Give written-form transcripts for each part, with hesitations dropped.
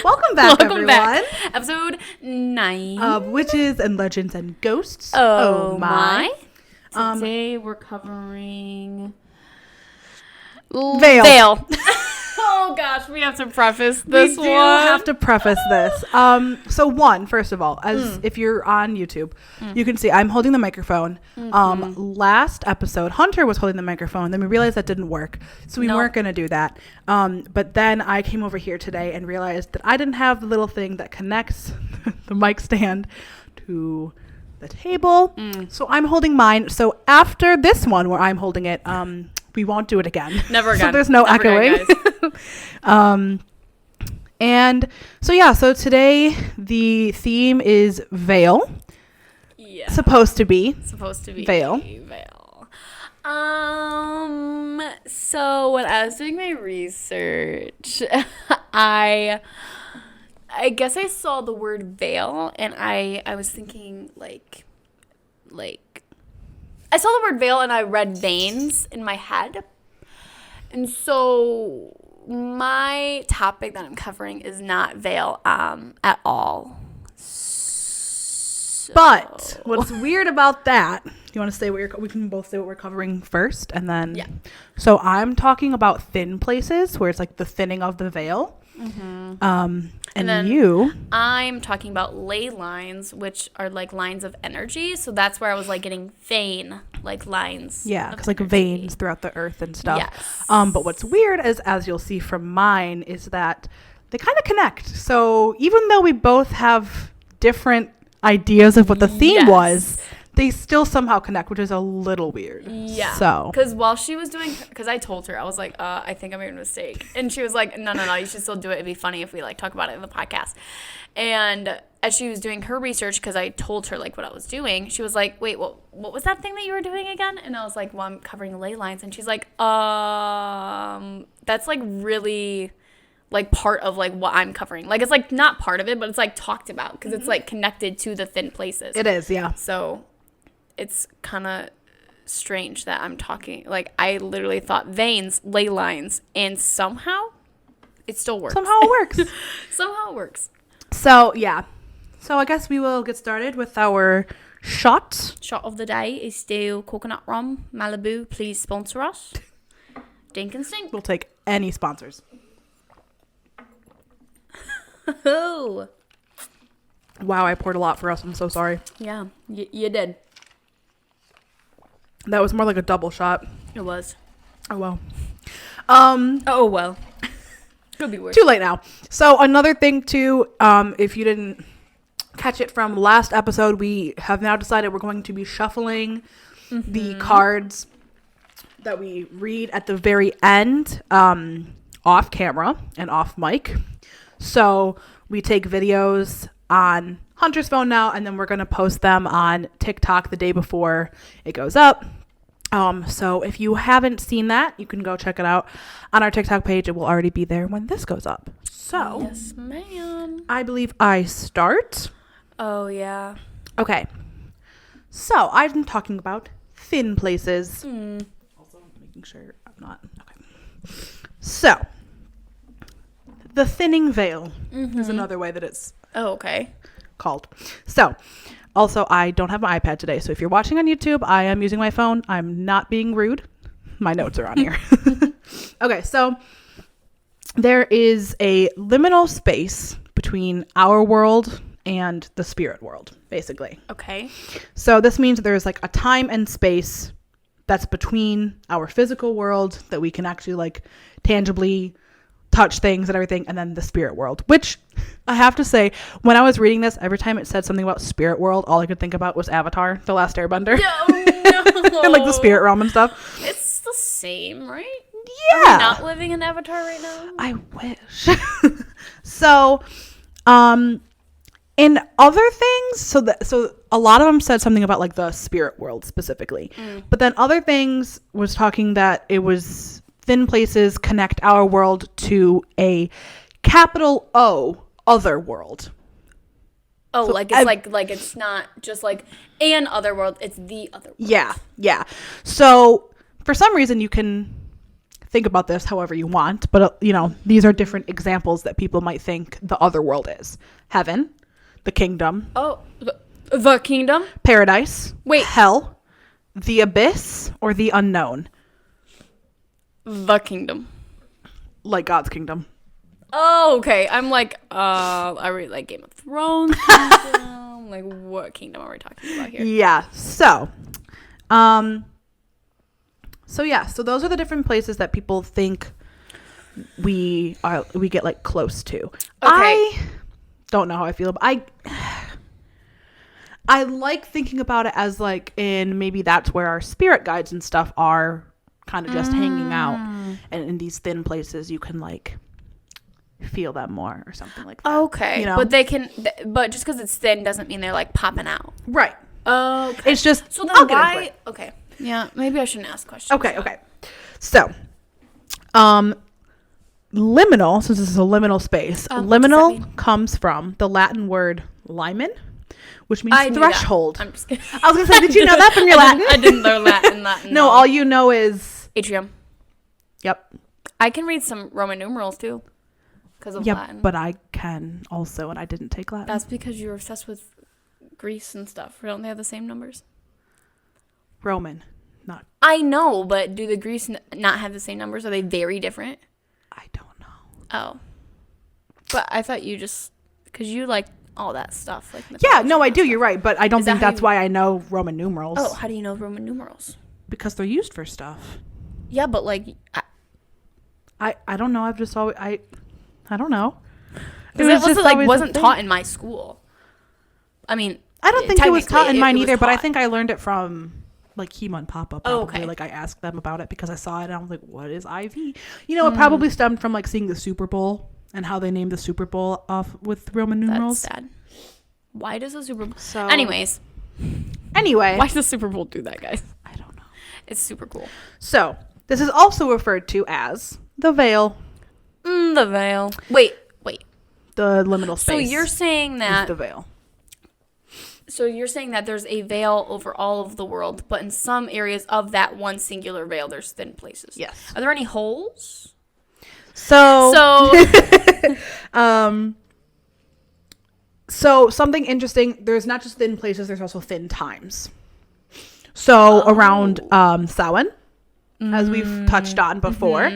Welcome back, everyone. Back. Episode 9 of Witches and Legends and Ghosts. Oh my. Today we're covering Veil. Oh gosh, we have to preface this We do have to preface this. So first of all, as if you're on YouTube, you can see I'm holding the microphone. Last episode, Hunter was holding the microphone. Then we realized that didn't work, so we weren't going to do that. But then I came over here today and realized that I didn't have the little thing that connects the mic stand to the table. So I'm holding mine. So after this one where I'm holding it, we won't do it again. Never again. So there's no echoing. And so today the theme is veil. Yeah. Supposed to be veil. So when I was doing my research, I guess I saw the word veil, and I was thinking like I saw the word veil and I read veins in my head. And so my topic that I'm covering is not veil at all. So. But what's weird about that, you want to say we can both say what we're covering first, and then So I'm talking about thin places where it's like the thinning of the veil. And then I'm talking about ley lines, which are like lines of energy. So that's where I was like getting vein, like lines. Yeah, because like veins throughout the earth and stuff. Yes. But what's weird is, as you'll see from mine, is that they kind of connect. So even though we both have different ideas of what the theme was, they still somehow connect, which is a little weird. Yeah. So. Because while she was doing, because I told her, I was like, I think I made a mistake. And she was like, no, you should still do it. It'd be funny if we like talk about it in the podcast. And as she was doing her research, because I told her like what I was doing, she was like, wait, what was that thing that you were doing again? And I was like, well, I'm covering ley lines. And she's like, that's like really like part of like what I'm covering. Like it's like not part of it, but it's like talked about because it's like connected to the thin places. It is, yeah. So it's kind of strange that I'm talking, like, I literally thought veins, ley lines, and somehow it still works. Somehow it works. So, yeah. So I guess we will get started with our shot. Shot of the day is still coconut rum. Malibu, please sponsor us. Dink and sink. We'll take any sponsors. Oh. Wow, I poured a lot for us. I'm so sorry. Yeah, you did. That was more like a double shot. It was. Oh, well. Oh, well. Could be worse. Too late now. So another thing, too, if you didn't catch it from last episode, we have now decided we're going to be shuffling the cards that we read at the very end off camera and off mic. So we take videos on Hunter's phone now, and then we're going to post them on TikTok the day before it goes up. So if you haven't seen that, you can go check it out on our TikTok page. It will already be there when this goes up. So yes, ma'am. I believe I start. Oh, yeah. Okay. So I'm talking about thin places. Also making sure I'm not. Okay. So the thinning veil is another way that it's called. So also, I don't have my iPad today, so if you're watching on YouTube, I am using my phone. I'm not being rude. My notes are on here. Okay, so there is a liminal space between our world and the spirit world, basically. Okay. So this means there's like a time and space that's between our physical world that we can actually like tangibly touch things and everything, and then the spirit world, which I have to say, when I was reading this, every time it said something about spirit world, all I could think about was Avatar, The Last Airbender. No. And like the spirit realm and stuff. It's the same, right? Yeah. Are we not living in Avatar right now? I wish. So, in other things, so a lot of them said something about like the spirit world specifically, but then other things was talking that it was thin places connect our world to a capital O other world. Oh, so like it's like it's not just like an other world, it's the other world. Yeah. So for some reason you can think about this however you want, but these are different examples that people might think the other world is. Heaven, the kingdom. Oh, the kingdom? Paradise. Wait. Hell, the abyss, or the unknown. The kingdom. Like God's kingdom. Oh, okay. I'm like, I really like Game of Thrones kingdom. Like, what kingdom are we talking about here? Yeah. So those are the different places that people think we get like close to. Okay. I don't know how I feel, but I like thinking about it as like maybe that's where our spirit guides and stuff are kind of just hanging out, and in these thin places you can like feel them more or something like that. Okay. But but just because it's thin doesn't mean they're like popping out. Right. Okay. It's just, so then I'll get into it. Okay. Yeah, maybe I shouldn't ask questions. Okay. So, liminal, since this is a liminal space, liminal comes from the Latin word limen, which means threshold. I'm just kidding. I was going to say, did you know that from your Latin? I didn't know Latin. No, all you know is... Atrium. Yep. I can read some Roman numerals, too, because of Latin. But I can also, and I didn't take Latin. That's because you're obsessed with Greece and stuff. Don't they have the same numbers? Roman, not... I know, but do the Greece not have the same numbers? Are they very different? I don't know. Oh. But I thought you just... Because you like all that stuff. Like yeah, no, I do. You're right. But I don't think that's why I know Roman numerals. Oh, how do you know Roman numerals? Because they're used for stuff. Yeah, but like... I don't know. I've just always... I don't know. It wasn't taught in my school. I mean... I don't think it was taught in mine either, but I think I learned it from... like Kima and Papa probably. Oh, okay. Like I asked them about it because I saw it and I was like, what is IV? It probably stemmed from like seeing the Super Bowl and how they named the Super Bowl off with Roman numerals. That's sad. Why does the Super Bowl... Anyway. Why does the Super Bowl do that, guys? I don't know. It's super cool. So, this is also referred to as the veil. The veil. Wait. The liminal space. So you're saying that... is the veil. So you're saying that there's a veil over all of the world, but in some areas of that one singular veil, there's thin places. Yes. Are there any holes? So something interesting, there's not just thin places, there's also thin times. So around Samhain, as we've touched on before,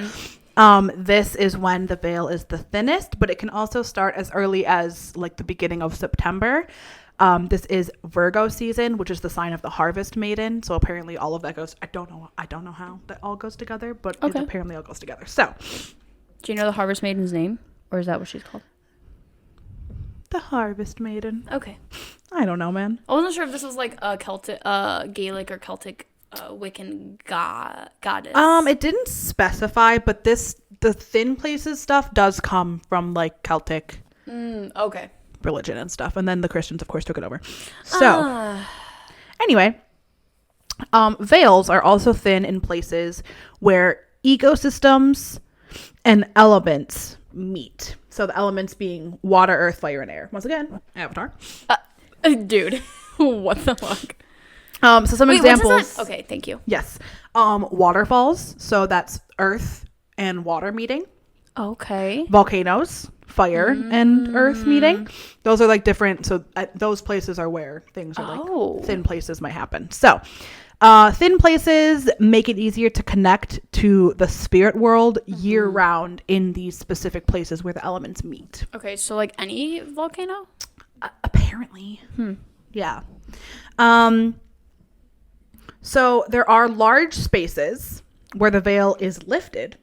this is when the veil is the thinnest, but it can also start as early as like the beginning of September. This is Virgo season, which is the sign of the harvest maiden. So apparently all of that goes, I don't know how that all goes together, but it apparently all goes together. So, do you know the harvest maiden's name, or is that what she's called? The harvest maiden. Okay. I don't know, man. I wasn't sure if this was like a Celtic, Gaelic or Celtic Wiccan goddess. It didn't specify, but the thin places stuff does come from like Celtic. Okay. Religion and stuff, and then the Christians of course took it over. So anyway, veils are also thin in places where ecosystems and elements meet. So the elements being water, earth, fire, and air. Once again, Avatar. Dude, what the fuck? So some examples. Okay, thank you. Yes. Waterfalls, so that's earth and water meeting. Okay. Volcanoes, fire and earth meeting. Those are like different. So those places are where things are like thin places might happen. So thin places make it easier to connect to the spirit world year round in these specific places where the elements meet. Okay. So like any volcano? Apparently. Yeah. So there are large spaces where the veil is lifted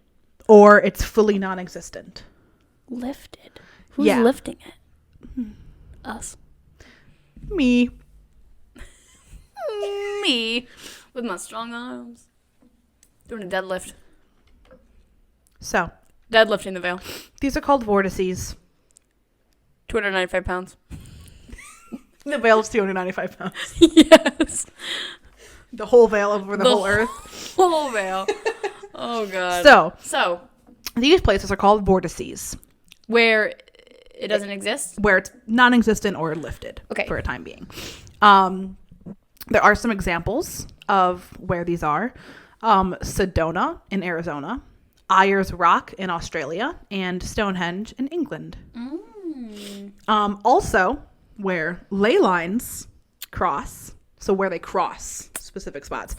or it's fully non-existent. Lifted? Who's lifting it? Us. Me. Me. With my strong arms. Doing a deadlift. So. Deadlifting the veil. These are called vortices. 295 pounds. The veil is 295 pounds. Yes. The whole veil over the whole earth. Whole veil. Oh, God. So. These places are called vortices. Where it doesn't exist? Where it's non-existent or lifted for a time being. There are some examples of where these are. Sedona in Arizona. Ayers Rock in Australia, and Stonehenge in England. Also, where ley lines cross, so where they cross specific spots.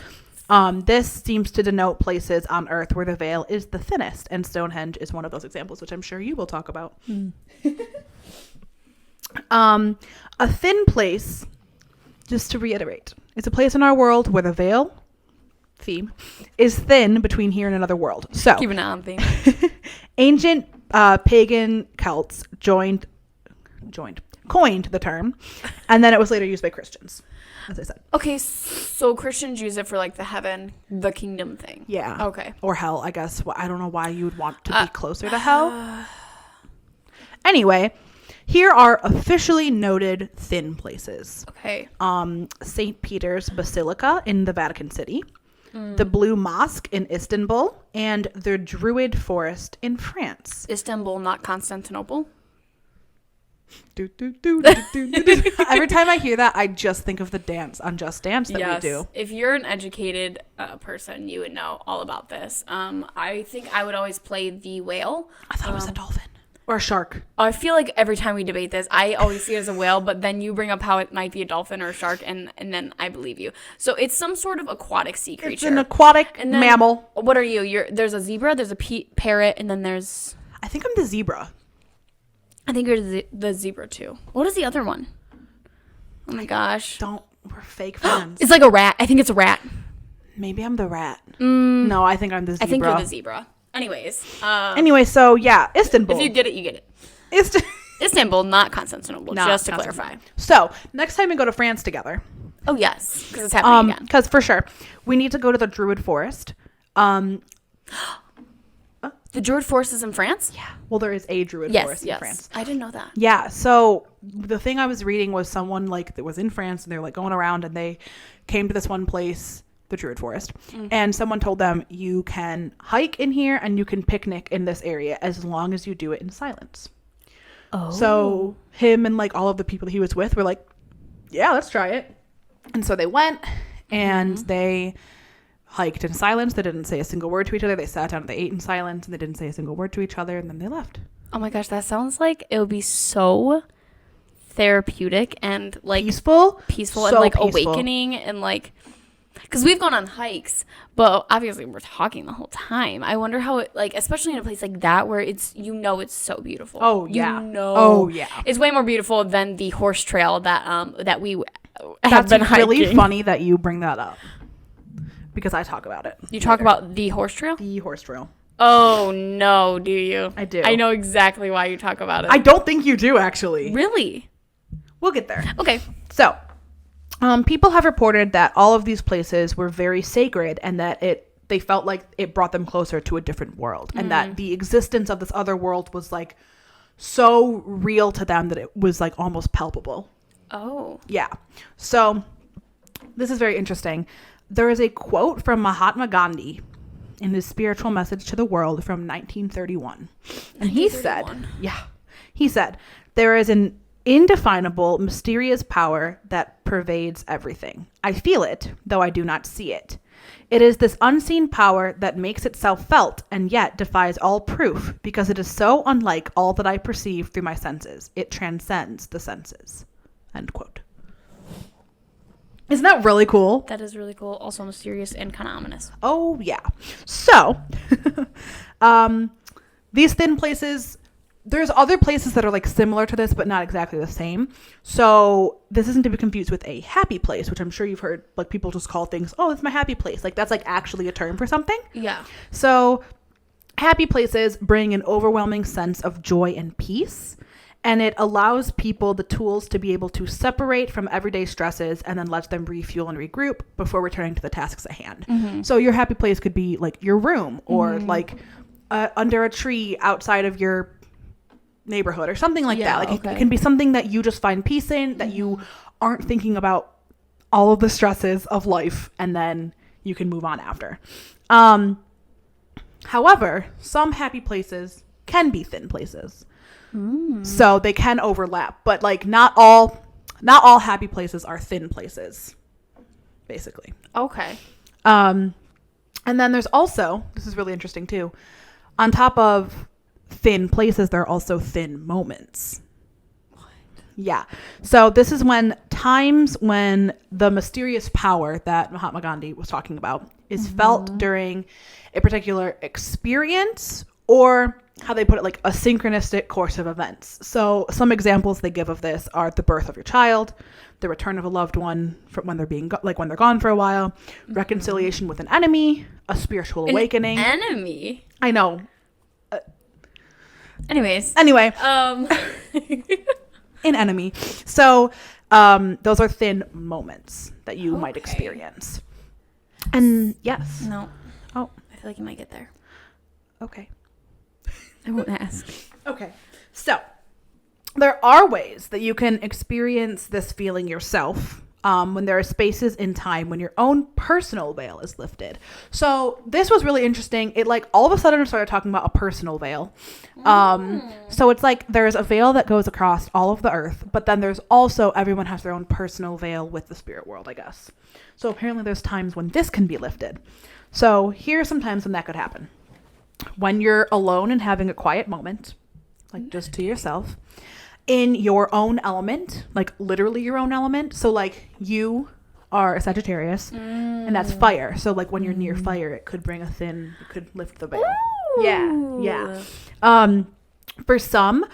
This seems to denote places on Earth where the veil is the thinnest, and Stonehenge is one of those examples, which I'm sure you will talk about. A thin place, just to reiterate, it's a place in our world where the veil theme is thin between here and another world. So keep an eye on theme. Ancient pagan Celts coined the term, and then it was later used by Christians, as I said. Okay, so Christians use it for like the kingdom thing. Yeah. Okay. Or hell, I guess. I don't know why you would want to be closer to hell. Anyway, here are officially noted thin places. Okay. St. Peter's Basilica in the Vatican City, the Blue Mosque in Istanbul, and the Druid Forest in France. Istanbul, not Constantinople. Every time I hear that, I just think of the dance on Just Dance that we do. If you're an educated person, you would know all about this. I think I would always play the whale. I thought it was a dolphin. Or a shark. I feel like every time we debate this, I always see it as a whale, but then you bring up how it might be a dolphin or a shark, and then I believe you. So it's some sort of aquatic sea creature. It's an aquatic mammal. What are you? There's a zebra, there's a parrot, and then there's... I think I'm the zebra. I think you're the zebra too. What is the other one? Oh my gosh. We're fake fans. It's like a rat. I think it's a rat. Maybe I'm the rat. No, I think I'm the zebra. I think you're the zebra. Anyways. Anyway, so yeah, Istanbul. If you get it, you get it. Istanbul, not Constantinople, just to clarify. So, next time we go to France together. Oh, yes, because it's happening again. Because for sure, we need to go to the Druid Forest. The Druid Forest is in France? Yeah. Well, there is a Druid Forest in France. I didn't know that. Yeah. So the thing I was reading was someone that was in France, and they're going around, and they came to this one place, the Druid Forest, and someone told them, you can hike in here and you can picnic in this area as long as you do it in silence. Oh. So him and all of the people he was with were like, yeah, let's try it. And so they went and they hiked in silence. They didn't say a single word to each other. They sat down and they ate in silence, and they didn't say a single word to each other, and then they left. Oh my gosh, that sounds like it would be so therapeutic and peaceful so and peaceful. Awakening, and because we've gone on hikes, but obviously we're talking the whole time. I wonder how it, especially in a place like that where it's so beautiful. Oh yeah. Oh yeah. It's way more beautiful than the horse trail that we have been hiking. That's really funny that you bring that up, because I talk about it. You talk about the horse trail? The horse trail. Oh no, do you? I do. I know exactly why you talk about it. I don't think you do, actually. Really? We'll get there. Okay. So, people have reported that all of these places were very sacred, and that they felt like it brought them closer to a different world, and that the existence of this other world was so real to them that it was almost palpable. Oh. Yeah. So, this is very interesting. There is a quote from Mahatma Gandhi in his spiritual message to the world from 1931. And he said, there is an indefinable, mysterious power that pervades everything. I feel it, though I do not see it. It is this unseen power that makes itself felt and yet defies all proof, because it is so unlike all that I perceive through my senses. It transcends the senses. End quote. Isn't that really cool? That is really cool. Also mysterious and kind of ominous. Oh, yeah. So, these thin places, there's other places that are similar to this, but not exactly the same. So, this isn't to be confused with a happy place, which I'm sure you've heard, people just call things, oh, it's my happy place. That's actually a term for something. Yeah. So, happy places bring an overwhelming sense of joy and peace. And it allows people the tools to be able to separate from everyday stresses and then let them refuel and regroup before returning to the tasks at hand. Mm-hmm. So your happy place could be your room, or under a tree outside of your neighborhood or something like that. It can be something that you just find peace in, that you aren't thinking about all of the stresses of life, and then you can move on after. However, some happy places can be thin places. So they can overlap, but not all happy places are thin places, basically. Okay. And then there's also, this is really interesting too, on top of thin places, there are also thin moments. What? Yeah. So this is when times when the mysterious power that Mahatma Gandhi was talking about is felt during a particular experience, or how they put it, like a synchronistic course of events. So some examples they give of this are the birth of your child, the return of a loved one from when they're when they're gone for a while, reconciliation with an enemy, a spiritual awakening. Enemy? I know. Anyway. An enemy. So those are thin moments that you might experience. And yes. No. Oh. I feel like you might get there. Okay. I won't ask. Okay. So there are ways that you can experience this feeling yourself when there are spaces in time when your own personal veil is lifted. So this was really interesting. It like all of a sudden started talking about a personal veil. So it's like there's a veil that goes across all of the earth, but then there's also everyone has their own personal veil with the spirit world, I guess. So apparently there's times when this can be lifted. So here are some times when that could happen. When you're alone and having a quiet moment, like just to yourself, in your own element, like literally your own element. So like you are a Sagittarius and that's fire. So like when you're near fire, it could lift the veil. Ooh. Yeah. For some,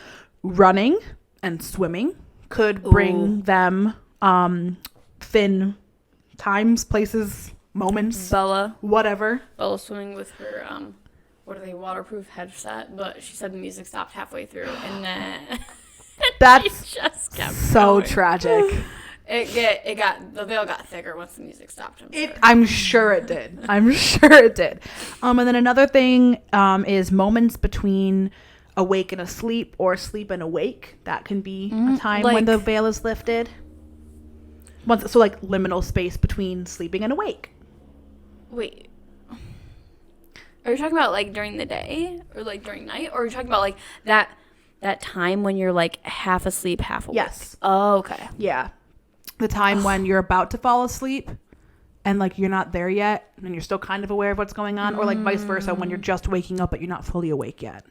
running and swimming could bring them thin times, places, moments, Bella whatever. Bella swimming with her what are they, waterproof headset, but she said the music stopped halfway through and then That's she just kept so going. tragic. The veil got thicker once the music stopped. I'm sure it did. And then another thing is moments between awake and asleep, or asleep and awake. That can be a time when the veil is lifted. So like liminal space between sleeping and awake. Wait. Are you talking about like during the day or like during night, or are you talking about like that time when you're like half asleep, half awake? Yes. Oh, okay. Yeah. The time when you're about to fall asleep and like you're not there yet and you're still kind of aware of what's going on, or like vice versa when you're just waking up but you're not fully awake yet.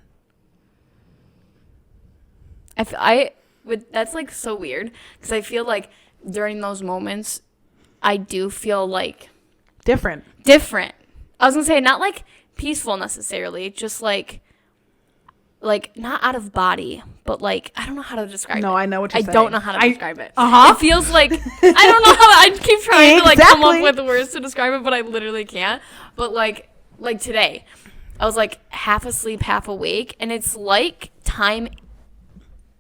That's like so weird because I feel like during those moments I do feel like Different. I was gonna say not like peaceful necessarily, just like not out of body, but like I don't know how to describe it. No, I know what you're saying. I don't know how to describe it. Uh-huh. It feels like I don't know how I keep trying to like come Exactly. up with the words to describe it, but I literally can't. But like today, I was like half asleep, half awake, and it's like time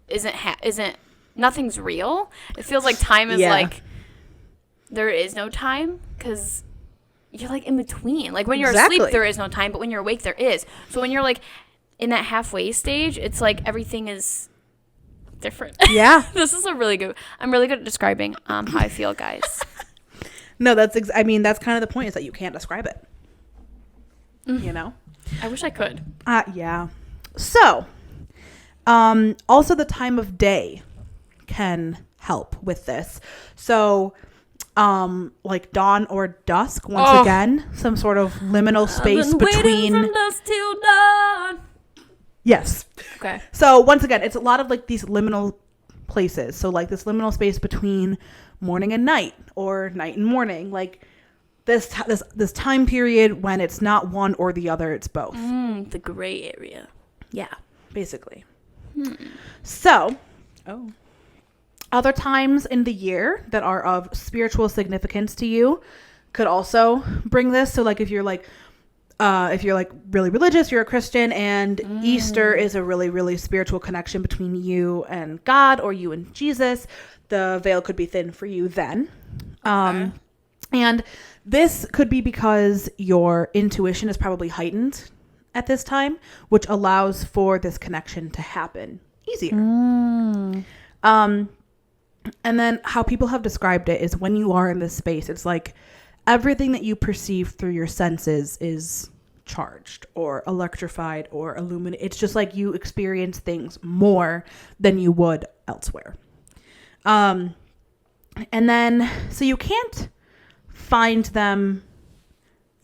isn't nothing's real. It feels like time is like there is no time because you're like in between. Like when you're asleep, there is no time, but when you're awake, there is. So when you're like in that halfway stage, it's like everything is different. Yeah. This is I'm really good at describing how I feel, guys. No, that's kind of the point, is that you can't describe it. You know? I wish I could. Yeah. So, also the time of day can help with this. So, like dawn or dusk, once again, some sort of liminal space between. From dusk till dawn. Yes. Okay. So once again, it's a lot of like these liminal places. So like this liminal space between morning and night, or night and morning, like this time period when it's not one or the other, it's both. The gray area. Yeah, basically. So, other times in the year that are of spiritual significance to you could also bring this. So like if you're like really religious, you're a Christian, and Easter is a really, really spiritual connection between you and God, or you and Jesus, the veil could be thin for you then. And this could be because your intuition is probably heightened at this time, which allows for this connection to happen easier. And then how people have described it is when you are in this space, it's like everything that you perceive through your senses is charged or electrified or illuminated. It's just like you experience things more than you would elsewhere. And then, so you can't find them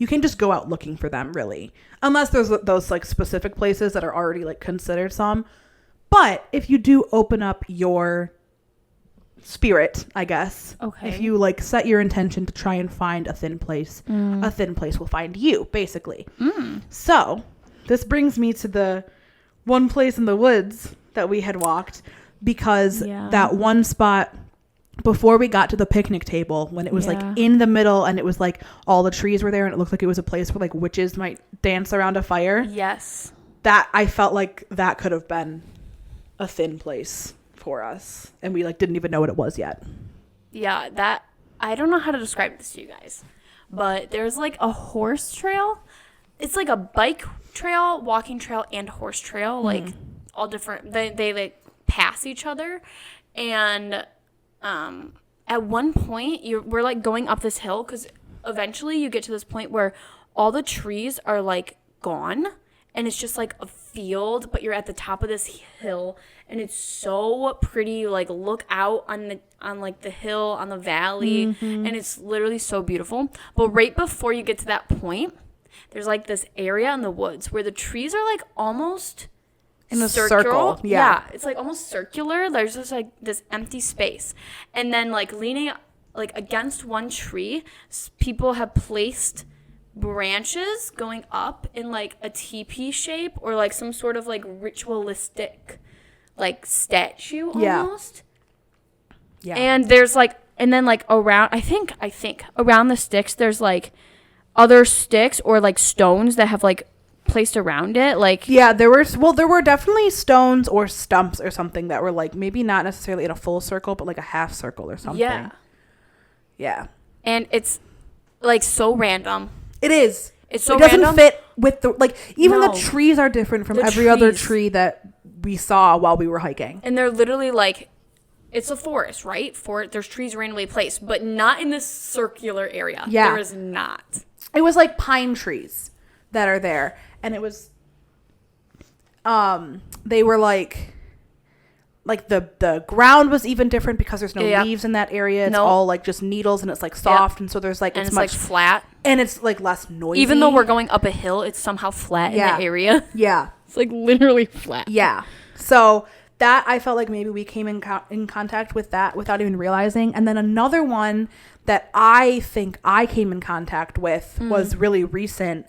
You can't just go out looking for them, really, unless there's those like specific places that are already like considered some. But if you do open up your spirit, I guess, okay, if you like set your intention to try and find a thin place, a thin place will find you, basically. So this brings me to the one place in the woods that we had walked, because that one spot before we got to the picnic table, when it was like in the middle and it was like all the trees were there and it looked like it was a place where like witches might dance around a fire. Yes. That I felt like that could have been a thin place for us, and we like didn't even know what it was yet. Yeah, that I don't know how to describe this to you guys, but there's like a horse trail. It's like a bike trail, walking trail, and horse trail, like all different. They like pass each other, and at one point we're like going up this hill, because eventually you get to this point where all the trees are like gone, and it's just like a field, but you're at the top of this hill, and it's so pretty. Like, look out on like the hill, on the valley, and it's literally so beautiful. But right before you get to that point, there's like this area in the woods where the trees are like almost in a circle. Yeah, it's like almost circular. There's just like this empty space, and then like leaning like against one tree, people have placed branches going up in like a teepee shape, or like some sort of like ritualistic like statue almost. Yeah. And there's like, and then like around, I think around the sticks there's like other sticks or like stones that have like placed around it. Like, yeah, there were definitely stones or stumps or something that were like maybe not necessarily in a full circle, but like a half circle or something. Yeah. And it's like so random. It is. It's so it doesn't random. fit with the, like, even the trees are different from every other tree that we saw while we were hiking. And they're literally like, it's a forest, right? There's trees randomly placed, but not in this circular area. Yeah. There is not. It was like pine trees that are there. And it was, they were like the ground was even different because there's no leaves in that area. It's all like just needles, and it's like soft, and so there's like it's much like flat, and it's like less noisy. Even though we're going up a hill, it's somehow flat in that area. Yeah, it's like literally flat. Yeah, so that I felt like maybe we came in contact with that without even realizing. And then another one that I think I came in contact with was really recent.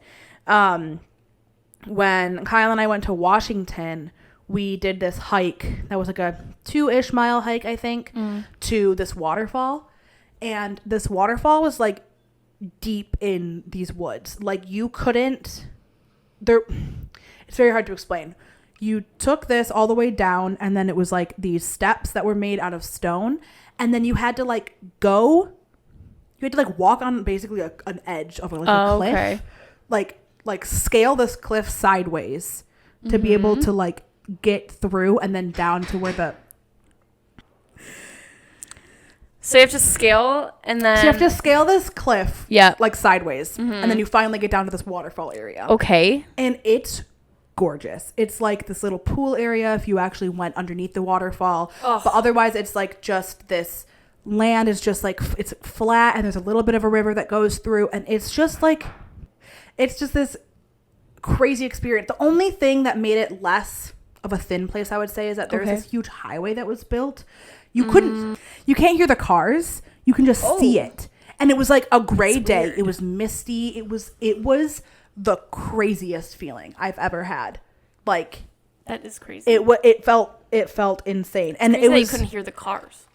When Kyle and I went to Washington, we did this hike that was like a 2-ish mile hike, I think, to this waterfall. And this waterfall was like deep in these woods. Like, you couldn't, it's very hard to explain. You took this all the way down, and then it was like these steps that were made out of stone. And then you had to like walk on basically an edge of like a cliff. Okay. Like scale this cliff sideways to be able to like get through, and then down to where the so you have to scale, and then so you have to scale this cliff like sideways, and then you finally get down to this waterfall area. Okay. And it's gorgeous. It's like this little pool area if you actually went underneath the waterfall. But otherwise it's like just this land is just like, it's flat, and there's a little bit of a river that goes through, and it's just this crazy experience. The only thing that made it less of a thin place, I would say, is that there's this huge highway that was built. You can't hear the cars. You can just see it. And it was like a gray day. Weird. It was misty. It was the craziest feeling I've ever had. Like, that is crazy. It felt insane. And it was, you couldn't hear the cars.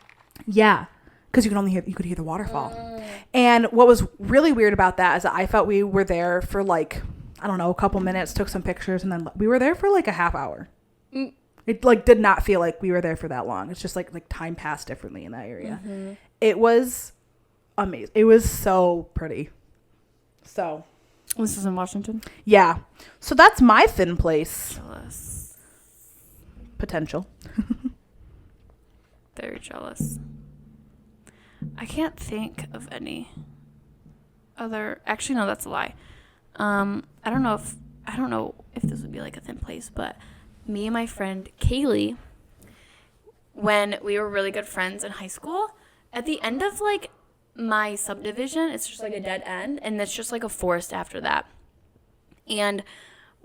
Yeah. Because you could hear the waterfall. And what was really weird about that is that I felt we were there for like, I don't know, a couple minutes, took some pictures, and then we were there for like a half hour. It like did not feel like we were there for that long. It's just like time passed differently in that area. It was amazing. It was so pretty. So this is in Washington? Yeah. So that's my thin place. Jealous. Potential. Very jealous. I can't think of any other. Actually, no, that's a lie. I don't know if this would be like a thin place, but me and my friend Kaylee, when we were really good friends in high school, at the end of like my subdivision, it's just like a dead end, and it's just like a forest after that. And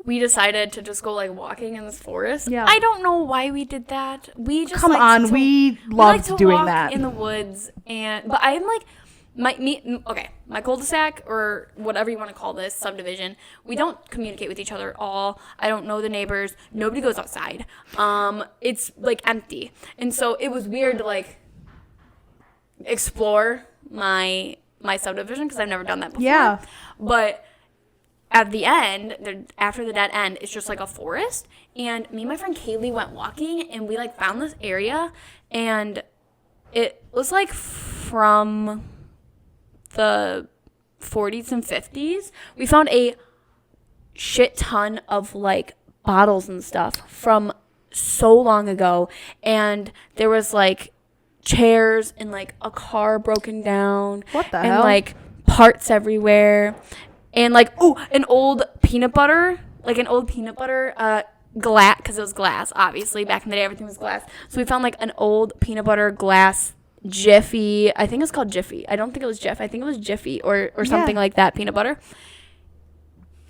we decided to just go like walking in this forest. Yeah. I don't know why we did that. We just Come on, we loved doing walk that in the woods, but I'm like my cul-de-sac or whatever you want to call this subdivision. We don't communicate with each other at all. I don't know the neighbors. Nobody goes outside. It's like empty, and so it was weird to like explore my subdivision because I've never done that before. Yeah, but at the end, after the dead end, it's just like a forest. And me and my friend Kaylee went walking, and we like found this area, and it was like from the 40s and 50s. We found a shit ton of like bottles and stuff from so long ago, and there was like chairs and like a car broken down. What the and hell? Like parts everywhere. And, like, an old peanut butter glass, because it was glass, obviously. Back in the day, everything was glass. So we found, like, an old peanut butter glass Jiffy. I think it's called Jiffy. I don't think it was Jiff. I think it was Jiffy or something like that, peanut butter.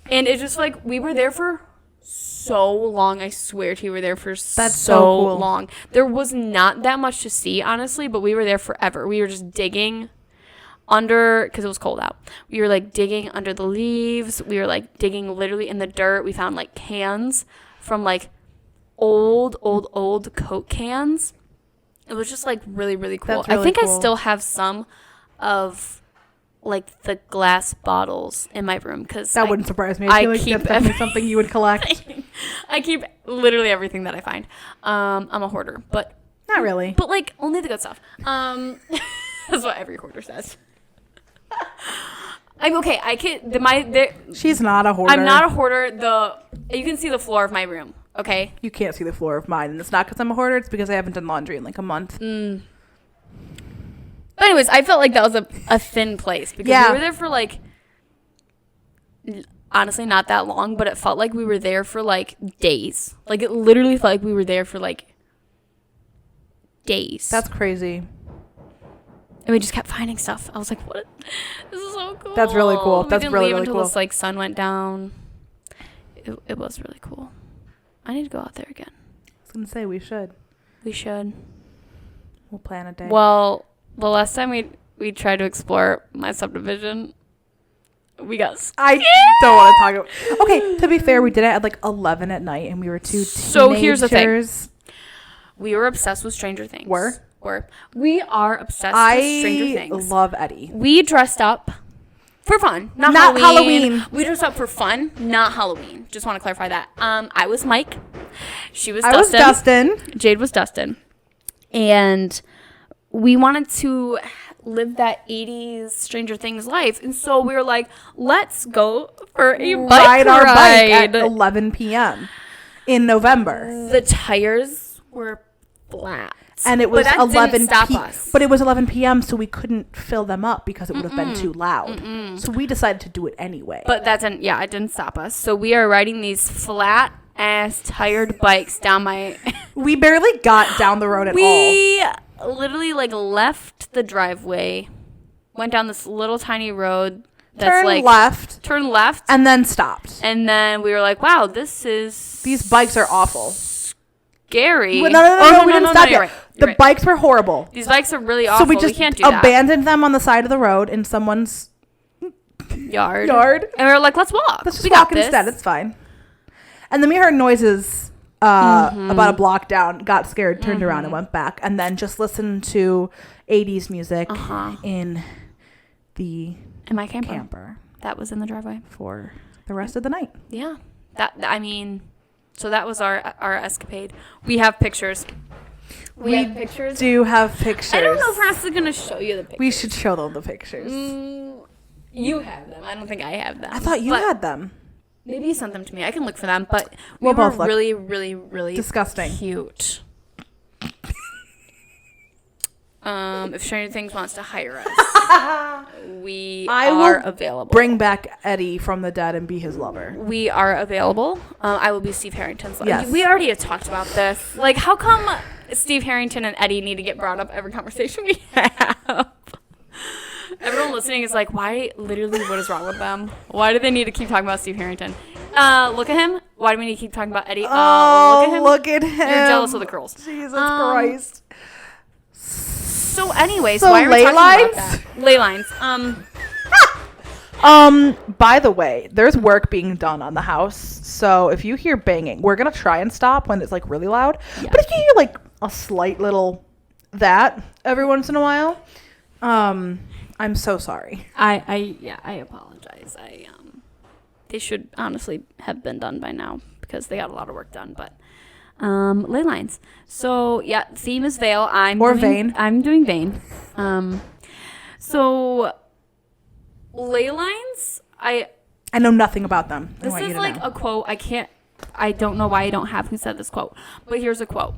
And it's just, like, we were there for so long. I swear to you, we were there for so cool. long. There was not that much to see, honestly, but we were there forever. We were just digging under, because it was cold out. We were like digging under the leaves. We were like digging literally in the dirt. We found like cans from like old Coke cans. It was just like really, really cool. That's really I think cool. I still have some of like the glass bottles in my room because that wouldn't surprise me. I feel like that's definitely something you would collect. I keep literally everything that I find. I'm a hoarder, but not really. But like only the good stuff. That's what every hoarder says. I'm okay. I can. She's not a hoarder. I'm not a hoarder. You can see the floor of my room. Okay. You can't see the floor of mine, and it's not because I'm a hoarder. It's because I haven't done laundry in like a month. But anyways, I felt like that was a thin place because we were there for like honestly not that long, but it felt like we were there for like days. Like it literally felt like we were there for like days. That's crazy. And we just kept finding stuff. I was like, "What? This is so cool." That's really cool. That's really, really until cool. this like sun went down. It was really cool. I need to go out there again. I was gonna say we should. We should. We'll plan a day. Well, the last time we tried to explore my subdivision, we got scared. I don't want to talk about. Okay, to be fair, we did it at like 11 at night, and we were two teenagers. So here's the thing. We were obsessed with Stranger Things. We are obsessed with Stranger Things. I love Eddie. We dressed up for fun, not Halloween. We dressed up for fun, not Halloween. Just want to clarify that. I was Mike. She was Dustin. I was Dustin. Jade was Dustin. And we wanted to live that 80s Stranger Things life. And so we were like, let's go for a bike our ride. Bike at 11 p.m. in November. The tires were flat. And it was 11 p.m. But it was 11 p.m. so we couldn't fill them up because it would have been too loud. So we decided to do it anyway. But it didn't stop us. So we are riding these flat ass tired bikes down my we barely got down the road at all. We literally like left the driveway, went down this little tiny road that's turned left and then stopped. And then we were like, wow, these bikes are awful. Scary. No, we didn't stop yet. The bikes were horrible. These bikes are really awful. So we just can't do that. Abandoned them on the side of the road in someone's yard. And we were like, let's walk. Let's just walk instead. It's fine. And then we heard noises about a block down, got scared, turned around and went back, and then just listened to 80s music in my camper that was in the driveway for the rest of the night. Yeah. So that was our escapade. We have pictures. We have pictures. Do have pictures. I don't know if we're actually going to show you the pictures. We should show them the pictures. You have them. I don't think I have them. I thought you had them. Maybe you sent them to me. I can look for them. But we were really, really, really disgusting. Cute. If Stranger Things wants to hire us, I are available. Bring back Eddie from the dead and be his lover. We are available. I will be Steve Harrington's lover. Yes. We already have talked about this. Like, how come Steve Harrington and Eddie need to get brought up every conversation we have? Everyone listening is like, why? Literally, what is wrong with them? Why do they need to keep talking about Steve Harrington? Look at him. Why do we need to keep talking about Eddie? Look at him. You're jealous of the curls. Jesus Christ. So, anyways, So why are we ley talking lines? about that? Ley lines. By the way, there's work being done on the house. So if you hear banging, we're going to try and stop when it's like really loud. Yeah. But if you hear like a slight little that every once in a while, I'm so sorry. I apologize. They should honestly have been done by now because they got a lot of work done, but ley lines. So yeah, theme is veil. Vein. I'm doing vein. So ley lines, I know nothing about them. This is like a quote. I don't know why I don't have who said this quote, but here's a quote.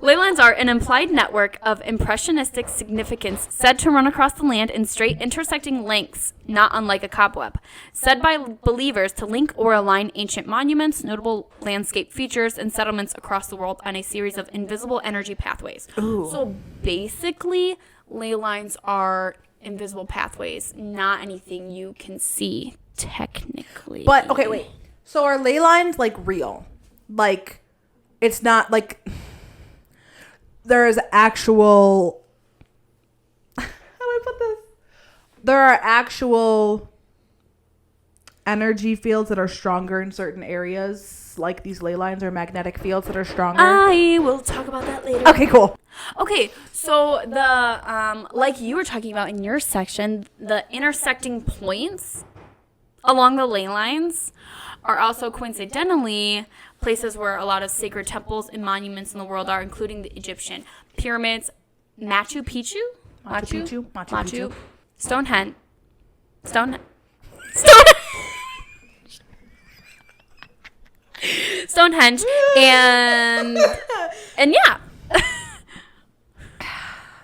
Ley lines are an implied network of impressionistic significance said to run across the land in straight intersecting lengths, not unlike a cobweb. Said by believers to link or align ancient monuments, notable landscape features, and settlements across the world on a series of invisible energy pathways. Ooh. So basically, ley lines are invisible pathways, not anything you can see technically. But okay, wait. So are ley lines like real? Like it's not like there's actual how do I put this? There are actual energy fields that are stronger in certain areas, like these ley lines, or magnetic fields that are stronger. I will talk about that later. Okay, cool. Okay, so the like you were talking about in your section, the intersecting points along the ley lines are also coincidentally places where a lot of sacred temples and monuments in the world are, including the Egyptian pyramids, Machu Picchu, Stonehenge, Stonehenge, and yeah.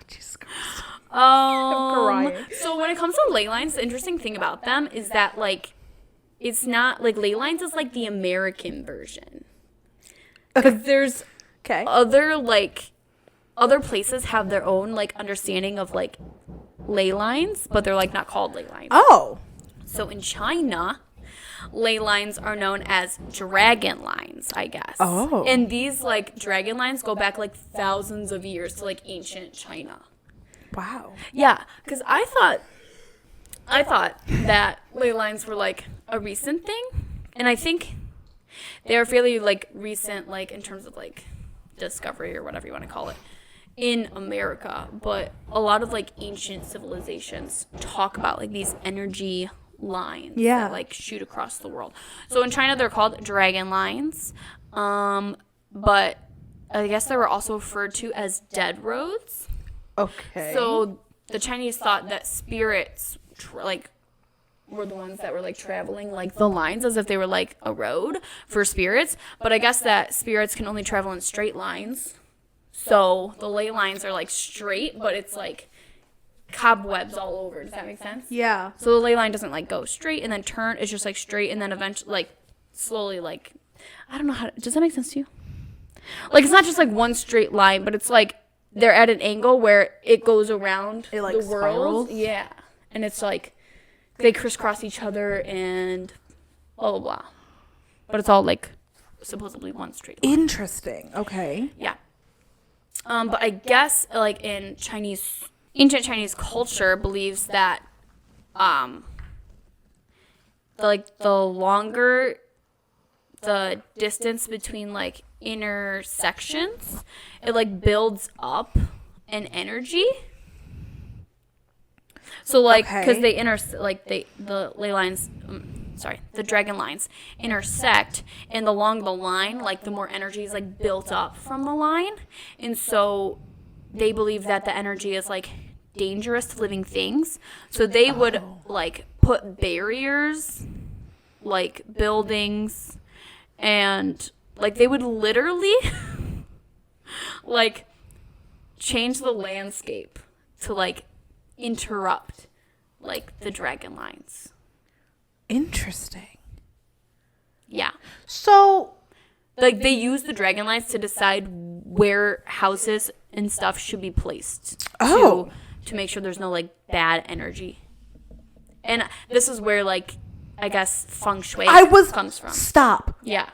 Jesus Christ. I'm crying. So when it comes to ley lines, the interesting thing about them is that like it's not like ley lines is like the American version. Because there's other places have their own like understanding of like ley lines, but they're like not called ley lines. Oh. So in China, ley lines are known as dragon lines, I guess. Oh. And these like dragon lines go back like thousands of years to like ancient China. Wow. Yeah, because I thought that ley lines were like a recent thing, and I think they are fairly like recent, like in terms of like discovery or whatever you want to call it in America. But a lot of like ancient civilizations talk about like these energy lines that like shoot across the world. So in China they're called dragon lines, but I guess they were also referred to as dead roads. Okay. So the Chinese thought that spirits were the ones that were like traveling like the lines as if they were like a road for spirits, but I guess that spirits can only travel in straight lines. So the ley lines are like straight, but it's like cobwebs all over. Does that make sense? Yeah. So the ley line doesn't like go straight and then turn. It's just like straight and then eventually like slowly like I don't know how does that make sense to you? Like it's not just like one straight line, but it's like they're at an angle where it goes around it, like, the world. spirals? Yeah. And it's like they crisscross each other and blah, blah, blah. But it's all like supposedly one straight line. Interesting. Okay. Yeah. But I guess like in ancient Chinese culture believes that the longer the distance between like intersections, it like builds up an energy. So like because the ley lines the dragon lines intersect, and along the line like the more energy is like built up from the line, and so they believe that the energy is like dangerous to living things, so they would like put barriers like buildings, and like they would literally like change the landscape to like interrupt like the dragon lines. Interesting. Yeah. So like they use the dragon lines to decide where houses and stuff should be placed. to make sure there's no like bad energy. And this is where like I guess feng shui comes from. Stop. Yeah.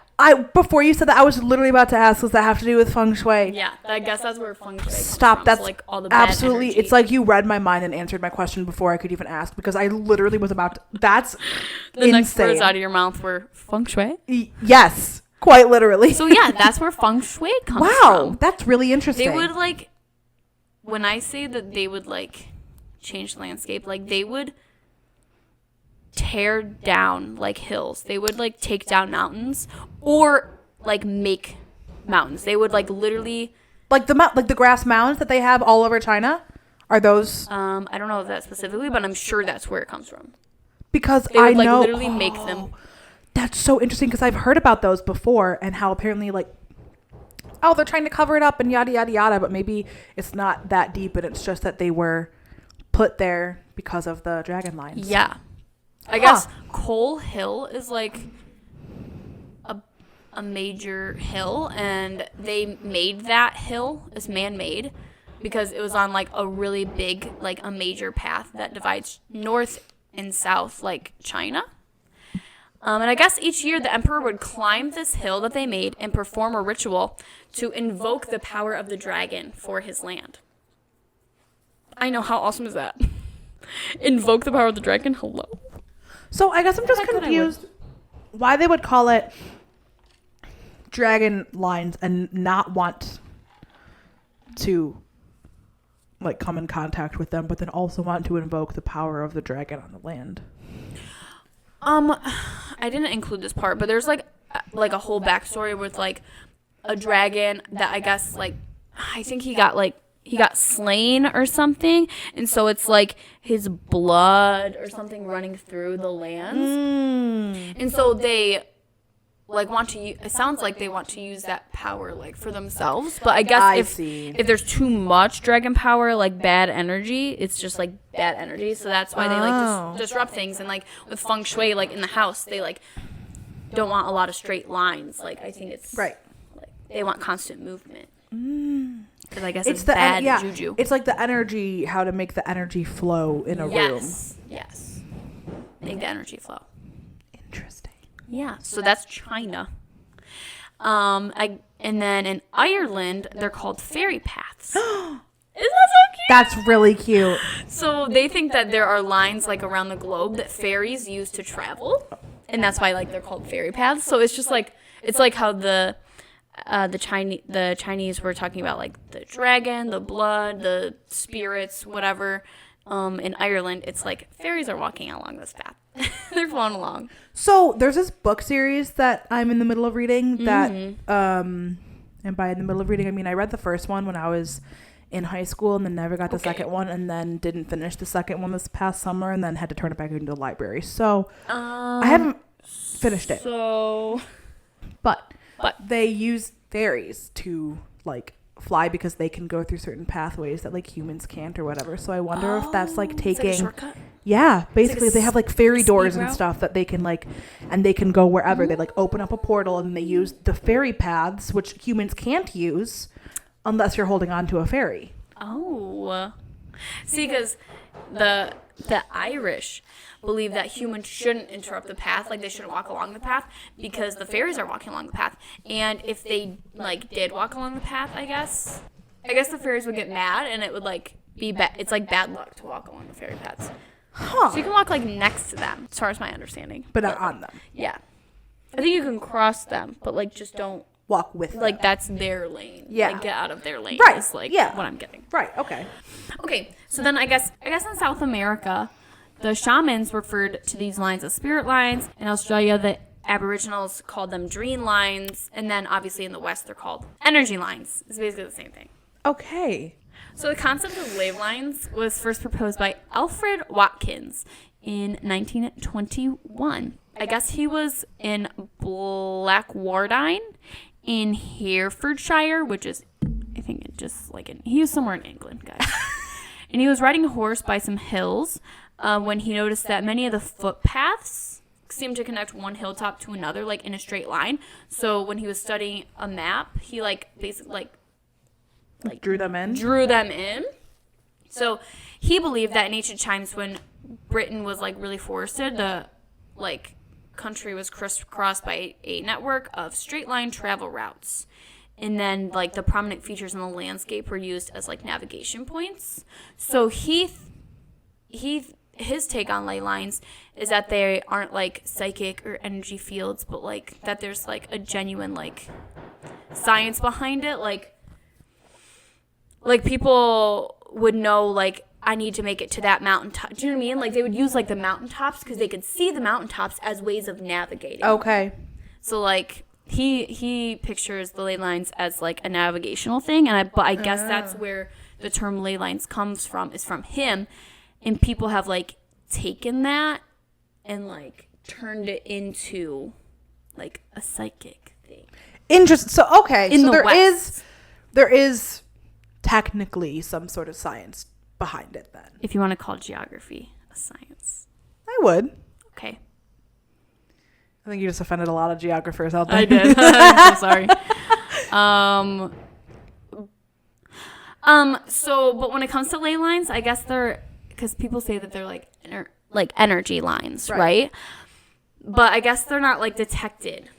Before you said that, I was literally about to ask, does that have to do with feng shui? Yeah, I guess that's where feng shui comes Stop. from. That's so, like all the bad absolutely. energy. It's like you read my mind and answered my question before I could even ask, because I literally was about to. That's the insane. next words out of your mouth were feng shui. Yes, quite literally. So yeah, that's where feng shui comes from. Wow, that's really interesting. They would like, when I say that they would like change the landscape, like they would tear down like hills. They would like take down mountains or like make mountains. They would like literally like the grass mounds that they have all over China. Are those? I don't know that specifically, but I'm sure that's where it comes from. Because they would I like know literally make them. That's so interesting, because I've heard about those before and how apparently like, oh, they're trying to cover it up and yada yada yada, but maybe it's not that deep and it's just that they were put there because of the dragon lines. Yeah, I guess Coal Hill is like a major hill, and they made that hill as man-made because it was on like a really big, like a major path that divides north and south, like China. And I guess each year the emperor would climb this hill that they made and perform a ritual to invoke the power of the dragon for his land. I know, how awesome is that? Invoke the power of the dragon? Hello. So I guess I'm just confused why they would call it dragon lines and not want to like come in contact with them, but then also want to invoke the power of the dragon on the land. I didn't include this part, but there's like a whole backstory with like a dragon that I guess like I think he got slain or something, and so it's like his blood or something running through the lands, and so they like want to it sounds like they want to use that power like for themselves, but I guess if there's too much dragon power, like bad energy, it's just like bad energy, so that's why they like disrupt things. And like with feng shui, like in the house, they like don't want a lot of straight lines. Like I think it's right, like they want constant movement. Because I guess it's the bad juju. It's like the energy, how to make the energy flow in a room. Yes. Make the energy flow. Interesting. Yeah. So that's China. And then in Ireland, they're called fairy paths. Isn't that so cute? That's really cute. So they think that there are lines like around the globe that fairies use to travel, and that's why like they're called fairy paths. So it's just like it's like how the Chinese were talking about like the dragon, the blood, the spirits, whatever. In Ireland, it's like fairies are walking along this path. They're flowing along. So there's this book series that I'm in the middle of reading that, and by in the middle of reading, I mean, I read the first one when I was in high school and then never got the second one, and then didn't finish the second one this past summer, and then had to turn it back into the library. So I haven't finished it. So, but they use fairies to like fly because they can go through certain pathways that like humans can't or whatever. So I wonder if that's like taking it's like a shortcut? Yeah, basically they have like fairy doors and route? stuff that they can like, and they can go wherever. They like open up a portal and they use the fairy paths, which humans can't use unless you're holding on to a fairy. Oh, see, because the Irish believe that humans shouldn't interrupt the path, like they shouldn't walk along the path because the fairies are walking along the path. And if they like did walk along the path, I guess the fairies would get mad and it would like be bad. It's like bad luck to walk along the fairy paths. Huh. So you can walk like next to them, as far as my understanding, but not on them. Yeah, I think you can cross them, but like just don't walk with like them. That's their lane. Yeah, like get out of their lane. Right. Is like what I'm getting. Right. Okay. So then I guess in South America, the shamans referred to these lines as spirit lines. In Australia, the Aboriginals called them dream lines, and then obviously in the West they're called energy lines. It's basically the same thing. Okay. So the concept of wave lines was first proposed by Alfred Watkins in 1921. I guess he was in Blackwardine in Herefordshire, which is, I think, he was somewhere in England, guys. And he was riding a horse by some hills when he noticed that many of the footpaths seemed to connect one hilltop to another, like in a straight line. So when he was studying a map, he basically drew them in. So he believed that in ancient times when Britain was like really forested, the like country was crisscrossed by a network of straight line travel routes. And then like the prominent features in the landscape were used as like navigation points. So his take on ley lines is that they aren't like psychic or energy fields, but like that there's like a genuine like science behind it. Like people would know like I need to make it to that mountaintop. Do you know what I mean? Like they would use like the mountaintops because they could see the mountaintops as ways of navigating. Okay. So like he pictures the ley lines as like a navigational thing, and I guess that's where the term ley lines comes from, is from him, and people have like taken that and like turned it into like a psychic thing. Interesting. So okay, in so the there is technically some sort of science behind it then. If you want to call geography a science. I would. Okay. I think you just offended a lot of geographers out there. I did. I'm so sorry. But when it comes to ley lines, I guess because people say that they're like energy lines, right? But I guess they're not like detected.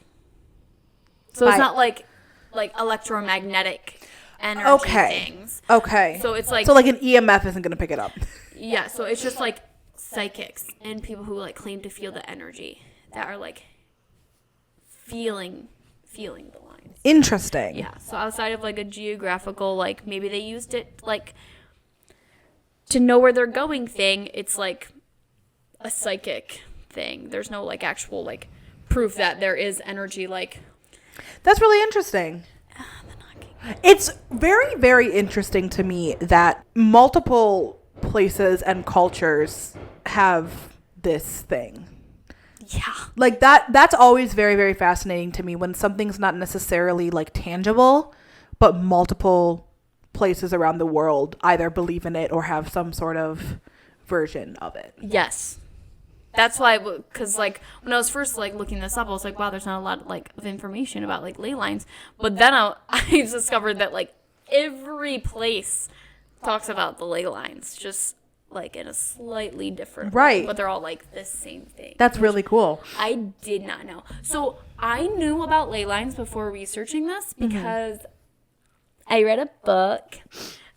So it's not like electromagnetic energy things. Okay. So it's like an EMF isn't going to pick it up. Yeah, so it's just like psychics and people who like claim to feel the energy that are like feeling the lines. Interesting. Yeah, so outside of like a geographical, like maybe they used it like to know where they're going thing, it's like a psychic thing. There's no like actual like proof that there is energy like. That's really interesting. It's very, very interesting to me that multiple places and cultures have this thing. Yeah. Like that's always very, very fascinating to me when something's not necessarily like tangible, but multiple places around the world either believe in it or have some sort of version of it. Yes. That's why, because like when I was first like looking this up, I was like, wow, there's not a lot like of information about like ley lines. But then I discovered that like every place talks about the ley lines, just like in a slightly different way, but they're all like the same thing. That's really cool. I did not know. So I knew about ley lines before researching this because I read a book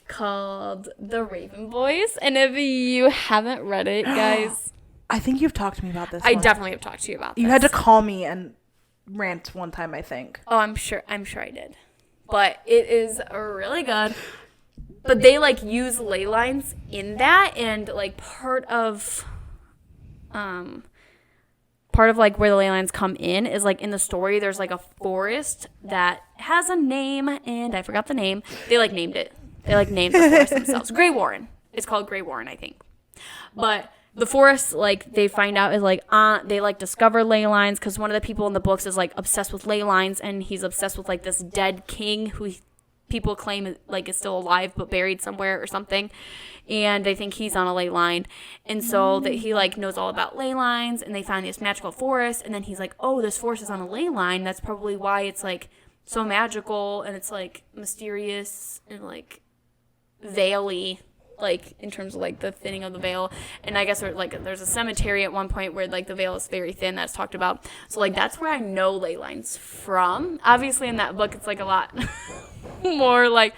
called The Raven Boys, and if you haven't read it, guys. I think you've talked to me about this. I definitely have talked to you about this. You had to call me and rant one time, I think. Oh, I'm sure I did. But it is really good. But they like use ley lines in that, and like part of like where the ley lines come in is like in the story there's like a forest that has a name, and I forgot the name. They like named it. They like named the forest themselves. Grey Warren. It's called Grey Warren, I think. But the forest, like, they find out is, like, they, like, discover ley lines because one of the people in the books is, like, obsessed with ley lines, and he's obsessed with, like, this dead king who people claim, like, is still alive but buried somewhere or something, and they think he's on a ley line, and so that he, like, knows all about ley lines, and they find this magical forest, and then he's like, oh, this forest is on a ley line, that's probably why it's, like, so magical, and it's, like, mysterious and, like, veil-y. Like in terms of like the thinning of the veil, and I guess there's a cemetery at one point where like the veil is very thin, that's talked about. So like that's where I know ley lines from. Obviously in that book it's like a lot more like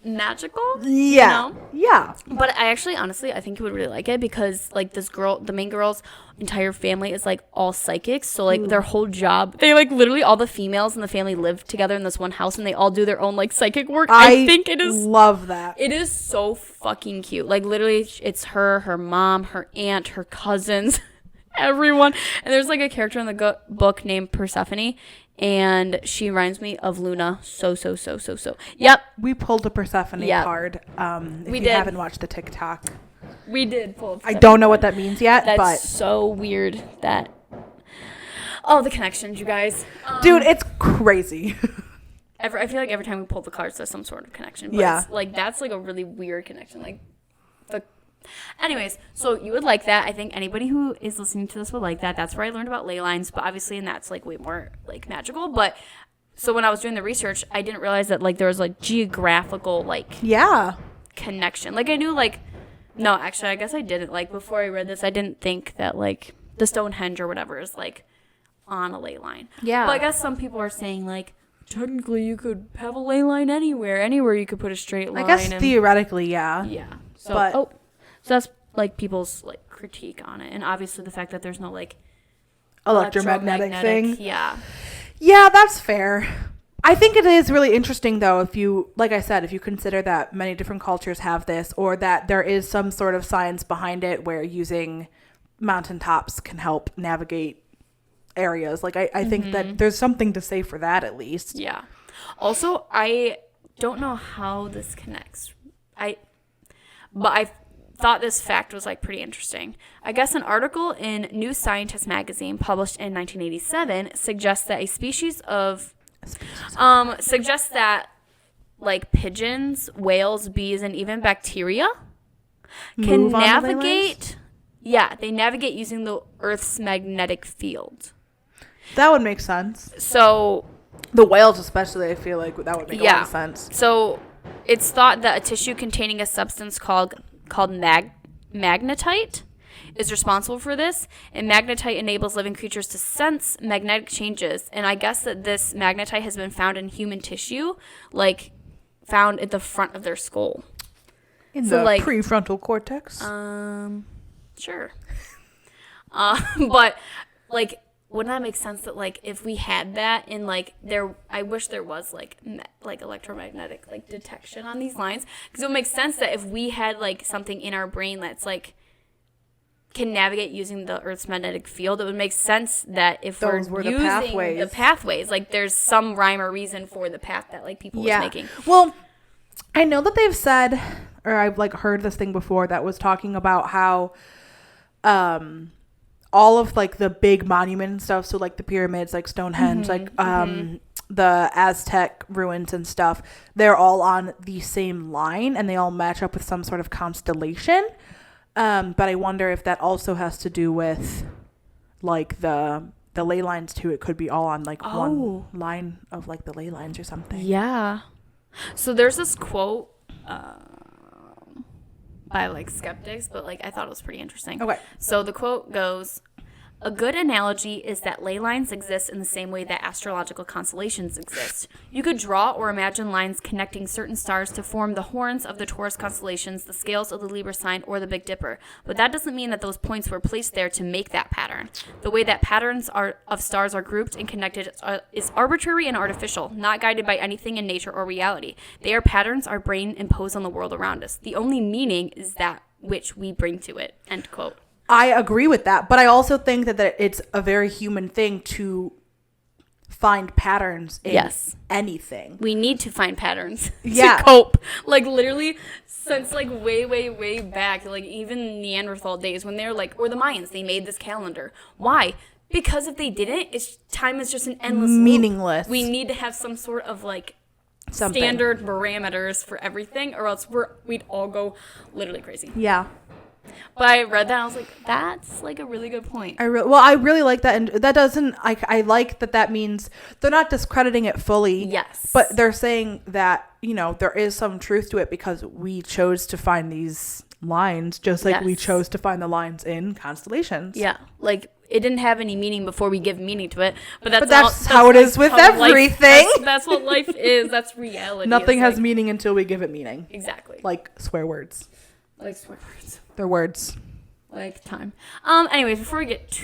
magical. Yeah. You know? Yeah. But I actually honestly I think you would really like it because like this girl, the main girl's entire family is like all psychics. So like their whole job, they like literally all the females in the family live together in this one house and they all do their own like psychic work. I think it is love that. It is so fucking cute. Like literally it's her mom, her aunt, her cousins, everyone. And there's like a character in the book named Persephone. And she reminds me of Luna so. Yep. We pulled a Persephone card. If you haven't watched the TikTok. We did pull a Persephone I don't know what that means yet, That's but. so weird that. Oh, the connections, you guys. Dude, it's crazy. I feel like every time we pull the cards, there's some sort of connection. But it's, like, that's like a really weird connection. Like, anyways, so you would like that. I think anybody who is listening to this would like that. That's where I learned about ley lines, but obviously, and that's like way more like magical. But so when I was doing the research, I didn't realize that like there was like geographical like connection. Like I knew like, no, actually I guess I didn't. Like before I read this, I didn't think that like the Stonehenge or whatever is like on a ley line. Yeah. But I guess some people are saying like, technically you could have a ley line anywhere you could put a straight line. I guess theoretically, yeah. Yeah. So, but so that's like people's like critique on it, and obviously the fact that there's no like electromagnetic thing. Yeah. Yeah, that's fair. I think it is really interesting though, if you, like I said, if you consider that many different cultures have this, or that there is some sort of science behind it where using mountaintops can help navigate areas. Like I think that there's something to say for that at least. Yeah. Also, I don't know how this connects. But I thought this fact was like pretty interesting. I guess an article in New Scientist magazine published in 1987 suggests that suggests that like pigeons, whales, bees, and even bacteria can navigate. Yeah, they navigate using the Earth's magnetic field. That would make sense. So the whales especially, I feel like that would make a lot of sense. So it's thought that a tissue containing a substance called magnetite is responsible for this, and magnetite enables living creatures to sense magnetic changes. And I guess that this magnetite has been found in human tissue, like found at the front of their skull. In the like, prefrontal cortex? Sure. But like, wouldn't that make sense that like if we had that in like I wish there was like electromagnetic like detection on these lines, because it would make sense that if we had like something in our brain that's like can navigate using the Earth's magnetic field, it would make sense that if those we're using the pathways, like there's some rhyme or reason for the path that like people was making. Well, I know that they've said, or I've like heard this thing before that was talking about how all of like the big monument and stuff, so like the pyramids, like Stonehenge, the Aztec ruins and stuff, they're all on the same line and they all match up with some sort of constellation. But I wonder if that also has to do with like the ley lines too. It could be all on like one line of like the ley lines or something. Yeah. So there's this quote by like skeptics, but like I thought it was pretty interesting. Okay. So the quote goes, "A good analogy is that ley lines exist in the same way that astrological constellations exist. You could draw or imagine lines connecting certain stars to form the horns of the Taurus constellations, the scales of the Libra sign, or the Big Dipper. But that doesn't mean that those points were placed there to make that pattern. The way that patterns of stars are grouped and connected is arbitrary and artificial, not guided by anything in nature or reality. They are patterns our brain impose on the world around us. The only meaning is that which we bring to it." End quote. I agree with that, but I also think that it's a very human thing to find patterns in anything. We need to find patterns to cope. Like literally since like way back, like even Neanderthal days when they're like, or the Mayans, they made this calendar. Why? Because if they didn't, time is just an endless meaningless loop. We need to have some sort of like standard parameters for everything, or else we'd all go literally crazy. Yeah. But I read that and I was like, that's like a really good point. I really like that, and that doesn't. I like that means they're not discrediting it fully. Yes, but they're saying that there is some truth to it because we chose to find these lines, just like we chose to find the lines in constellations. Yeah, like it didn't have any meaning before we give meaning to it. But that's how it is with everything. That's what life is. That's reality. Nothing has meaning until we give it meaning. Exactly. Like swear words. Like swear words. They're words. Like time. Anyways, before we get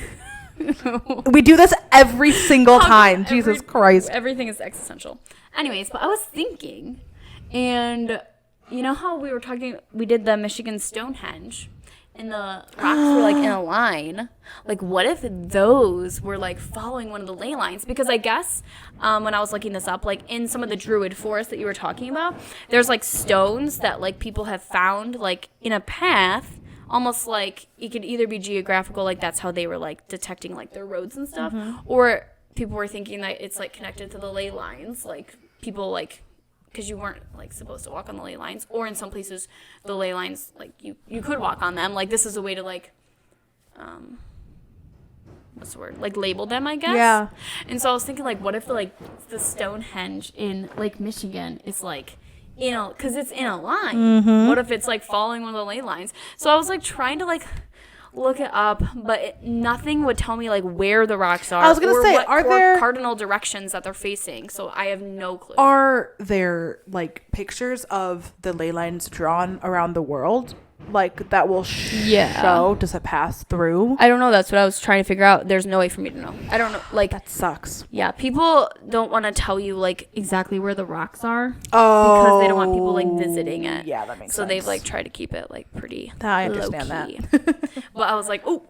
we do this every single time. Jesus Christ. Everything is existential. Anyways, but I was thinking, and you know how we did the Michigan Stonehenge, and the rocks were like in a line. Like, what if those were like following one of the ley lines? Because I guess when I was looking this up, like in some of the Druid forests that you were talking about, there's like stones that like people have found like in a path, almost like it could either be geographical, like that's how they were like detecting like their roads and stuff, or people were thinking that it's like connected to the ley lines, like people like, because you weren't like supposed to walk on the ley lines, or in some places the ley lines like you could walk on them, like this is a way to like what's the word, like label them, I guess. And so I was thinking, like, what if like the Stonehenge in Lake Michigan is like because it's in a line. What if it's like following one of the ley lines? So I was like trying to like look it up, but nothing would tell me like where the rocks are. I was gonna say, what are there cardinal directions that they're facing? So I have no clue. Are there like pictures of the ley lines drawn around the world, like that will show? Does it pass through? I don't know. That's what I was trying to figure out. There's no way for me to know. I don't know. Like that sucks. Yeah, people don't want to tell you like exactly where the rocks are. Oh, because they don't want people like visiting it. Yeah, that makes sense. So they've like tried to keep it like pretty. I understand low-key. that. But I was like, oh,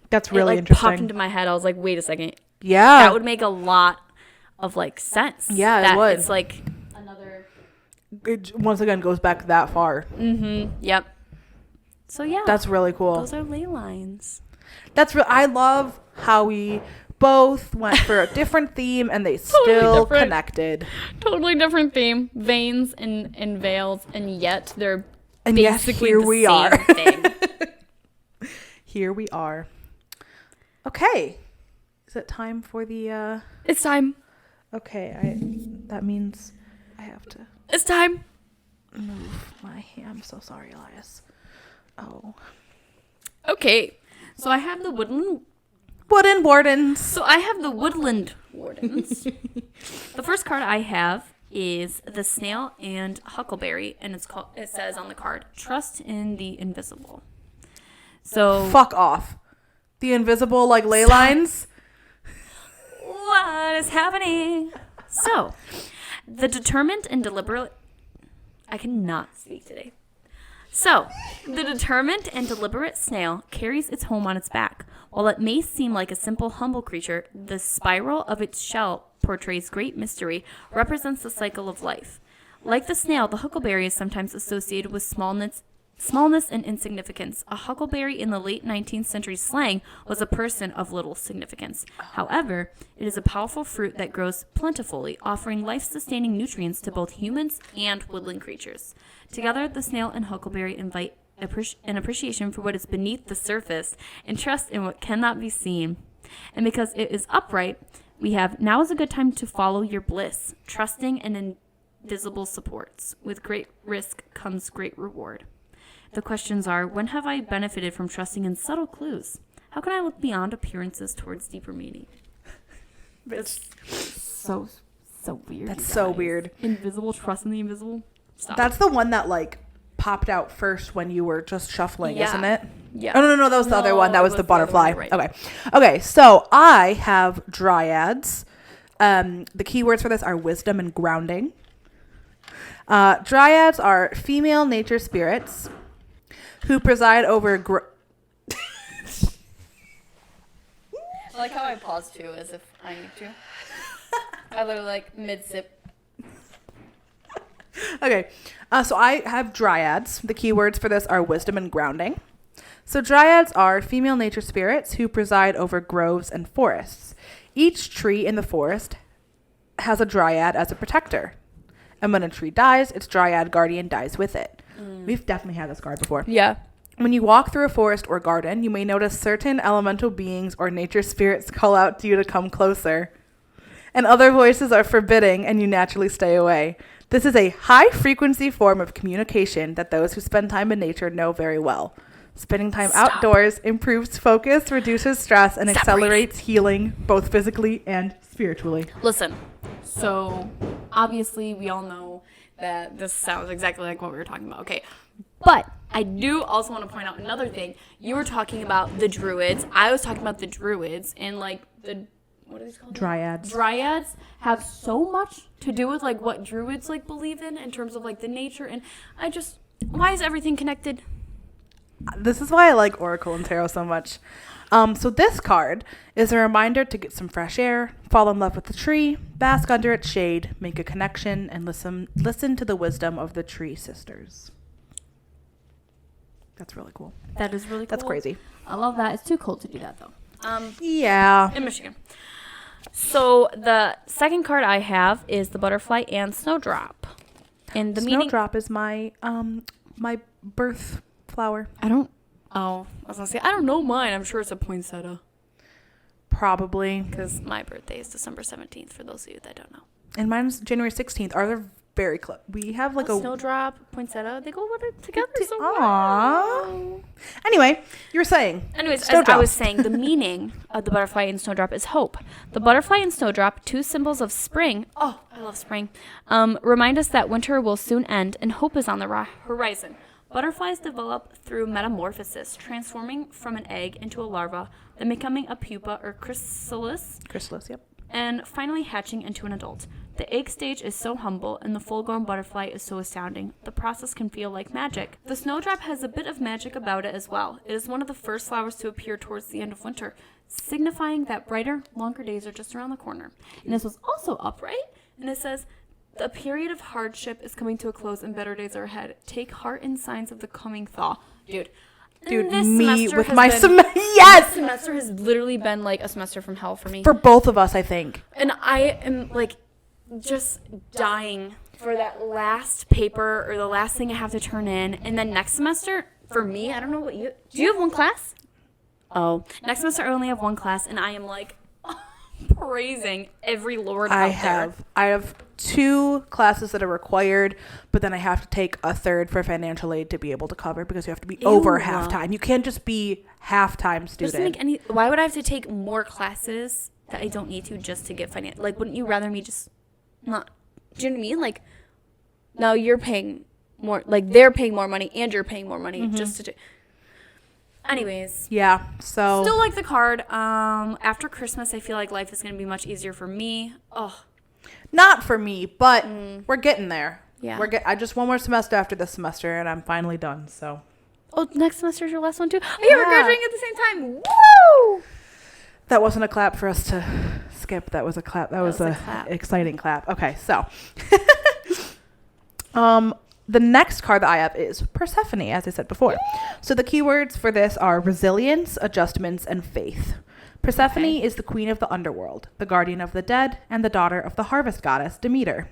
that's really like, interesting. Popped into my head. I was like, wait a second. Yeah, that would make a lot of like sense. Yeah, that it would. It's like another. It once again goes back that far. Yep. So yeah, that's really cool. Those are ley lines. I love how we both went for a different theme and they still connected. Totally different theme. Veins and veils, and yet they're and basically here the we same are. thing. Here we are. Okay. Is it time for the It's time. Okay, that means I have to It's time. move my hand. I'm so sorry, Elias. Oh. Okay. So I have the Wooden Wardens. So I have the Woodland Wardens. The first card I have is the Snail and Huckleberry, and it says on the card, "Trust in the invisible." So fuck off. The invisible like ley lines. What is happening? So, the determined and deliberate. I cannot speak today. So, the determined and deliberate snail carries its home on its back. While it may seem like a simple, humble creature, the spiral of its shell portrays great mystery, represents the cycle of life. Like the snail, the huckleberry is sometimes associated with smallness and insignificance. A huckleberry in the late 19th century slang was a person of little significance. However, it is a powerful fruit that grows plentifully, offering life-sustaining nutrients to both humans and woodland creatures. Together, the snail and huckleberry invite an appreciation for what is beneath the surface and trust in what cannot be seen. And because it is upright, we have now is a good time to follow your bliss, trusting in invisible supports. With great risk comes great reward. The questions are, when have I benefited from trusting in subtle clues? How can I look beyond appearances towards deeper meaning? That's so weird. That's so weird. Invisible, trust in the invisible. Stop. That's the one that like popped out first when you were just shuffling, isn't it? Yeah. Oh no, that was the other one. That was the butterfly. Right. Okay. So I have dryads. The keywords for this are wisdom and grounding. Dryads are female nature spirits who preside over. I like how I pause too, as if I need to. I literally like mid-sip. Okay, so I have dryads. The keywords for this are wisdom and grounding. So dryads are female nature spirits who preside over groves and forests. Each tree in the forest has a dryad as a protector. And when a tree dies, its dryad guardian dies with it. We've definitely had this card before. Yeah. When you walk through a forest or garden, you may notice certain elemental beings or nature spirits call out to you to come closer. And other voices are forbidding and you naturally stay away. This is a high-frequency form of communication that those who spend time in nature know very well. Spending time outdoors improves focus, reduces stress, and accelerates healing, both physically and spiritually. Listen, so obviously we all know that this sounds exactly like what we were talking about. Okay, but I do also want to point out another thing. You were talking about the druids. I was talking about the druids and like the... What are these called? Dryads. Dryads have so much to do with like what druids like believe in terms of like the nature, and why is everything connected? This is why I like Oracle and Tarot so much. So this card is a reminder to get some fresh air, fall in love with the tree, bask under its shade, make a connection, and listen to the wisdom of the tree sisters. That's really cool. That is really cool. That's crazy. I love that. It's too cold to do that though. Yeah. In Michigan. So the second card I have is the butterfly and snowdrop. And the snowdrop is my my birth flower. I was gonna say I don't know mine. I'm sure it's a poinsettia. Probably. Because my birthday is December 17th, for those of you that don't know. And mine's January 16th. Are there very close. We have like a snowdrop, poinsettia. They go together so well. well. Anyway, you were saying. Anyways, as snowdrop. I was saying, the meaning of the butterfly and snowdrop is hope. The butterfly and snowdrop, two symbols of spring. Oh, I love spring. Remind us that winter will soon end and hope is on the horizon. Butterflies develop through metamorphosis, transforming from an egg into a larva, then becoming a pupa or chrysalis. Chrysalis, yep. And finally hatching into an adult. The egg stage is so humble and the full-grown butterfly is so astounding. The process can feel like magic. The snowdrop has a bit of magic about it as well. It is one of the first flowers to appear towards the end of winter, signifying that brighter, longer days are just around the corner. And this was also upright, and it says, the period of hardship is coming to a close and better days are ahead. Take heart in signs of the coming thaw. Dude, me with my semester. Yes! This semester has literally been like a semester from hell for me. For both of us, I think. And I am like just dying for that last paper or the last thing I have to turn in. And then next semester, for me, I don't know what you... Do you have one class? Oh. Next semester, I only have one class, and I am like praising every Lord out there. I have 2 classes that are required, but then I have to take a third for financial aid to be able to cover because you have to be over half-time. You can't just be half-time student. Why would I have to take more classes that I don't need to just to get financial? Like, wouldn't you rather me just not... Do you know what I mean? Like, now you're paying more... Like, they're paying more money and you're paying more money just to... Anyways. Yeah, so... Still like the card. After Christmas, I feel like life is going to be much easier for me. Oh. Not for me, but we're getting there. Yeah. I just one more semester after this semester, and I'm finally done, so... Oh, next semester's your last one, too? Oh, yeah, we're graduating at the same time. Woo! That wasn't a clap for us to skip. That was a clap. That was a exciting clap. Okay, so... The next card that I have is Persephone, as I said before. So the keywords for this are resilience, adjustments, and faith. Persephone is the queen of the underworld, the guardian of the dead, and the daughter of the harvest goddess, Demeter.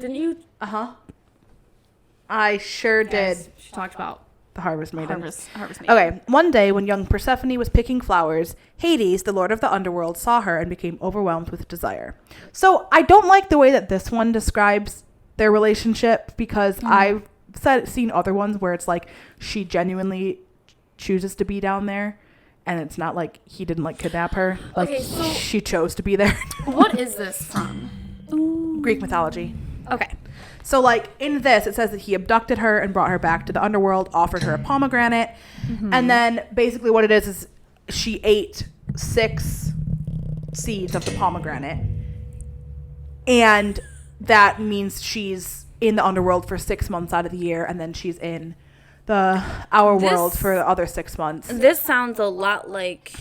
Didn't you? Uh-huh. I sure did. She talked about the harvest maiden. Harvest maiden. Okay, one day when young Persephone was picking flowers, Hades, the lord of the underworld, saw her and became overwhelmed with desire. So I don't like the way that this one describes their relationship because I've seen other ones where it's like she genuinely chooses to be down there and it's not like he didn't like kidnap her. Like so she chose to be there. What is this from? Greek mythology. Okay. So like in this it says that he abducted her and brought her back to the underworld, offered her a pomegranate, and then basically what it is she ate 6 seeds of the pomegranate, and that means she's in the underworld for 6 months out of the year, and then she's in our world for the other 6 months. This sounds a lot like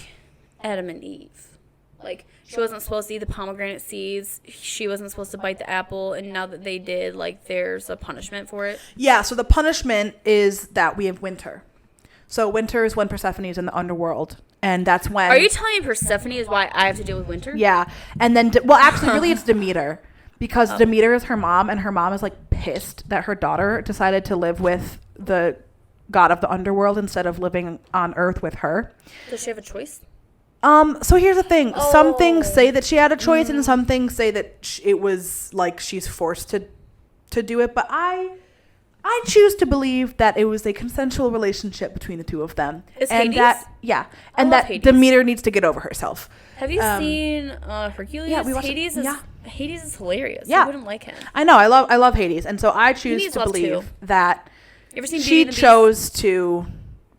Adam and Eve. Like, she wasn't supposed to eat the pomegranate seeds. She wasn't supposed to bite the apple, and now that they did, like, there's a punishment for it. Yeah, so the punishment is that we have winter. So winter is when Persephone is in the underworld, and that's when... Are you telling me Persephone is why I have to deal with winter? Yeah, and then... actually, really, it's Demeter. Because Demeter is her mom, and her mom is, like, pissed that her daughter decided to live with the god of the underworld instead of living on Earth with her. Does she have a choice? So here's the thing. Some things say that she had a choice, and some things say that it was, like, she's forced to do it. But I choose to believe that it was a consensual relationship between the two of them. Is and Hades? And that Hades. Demeter needs to get over herself. Have you seen Hercules? Yeah, we watched Hades it. Hades is hilarious. Yeah. I wouldn't like him. I know. I love Hades. And so I choose Hades to love believe too. that You ever seen she Beauty and the Beast? chose to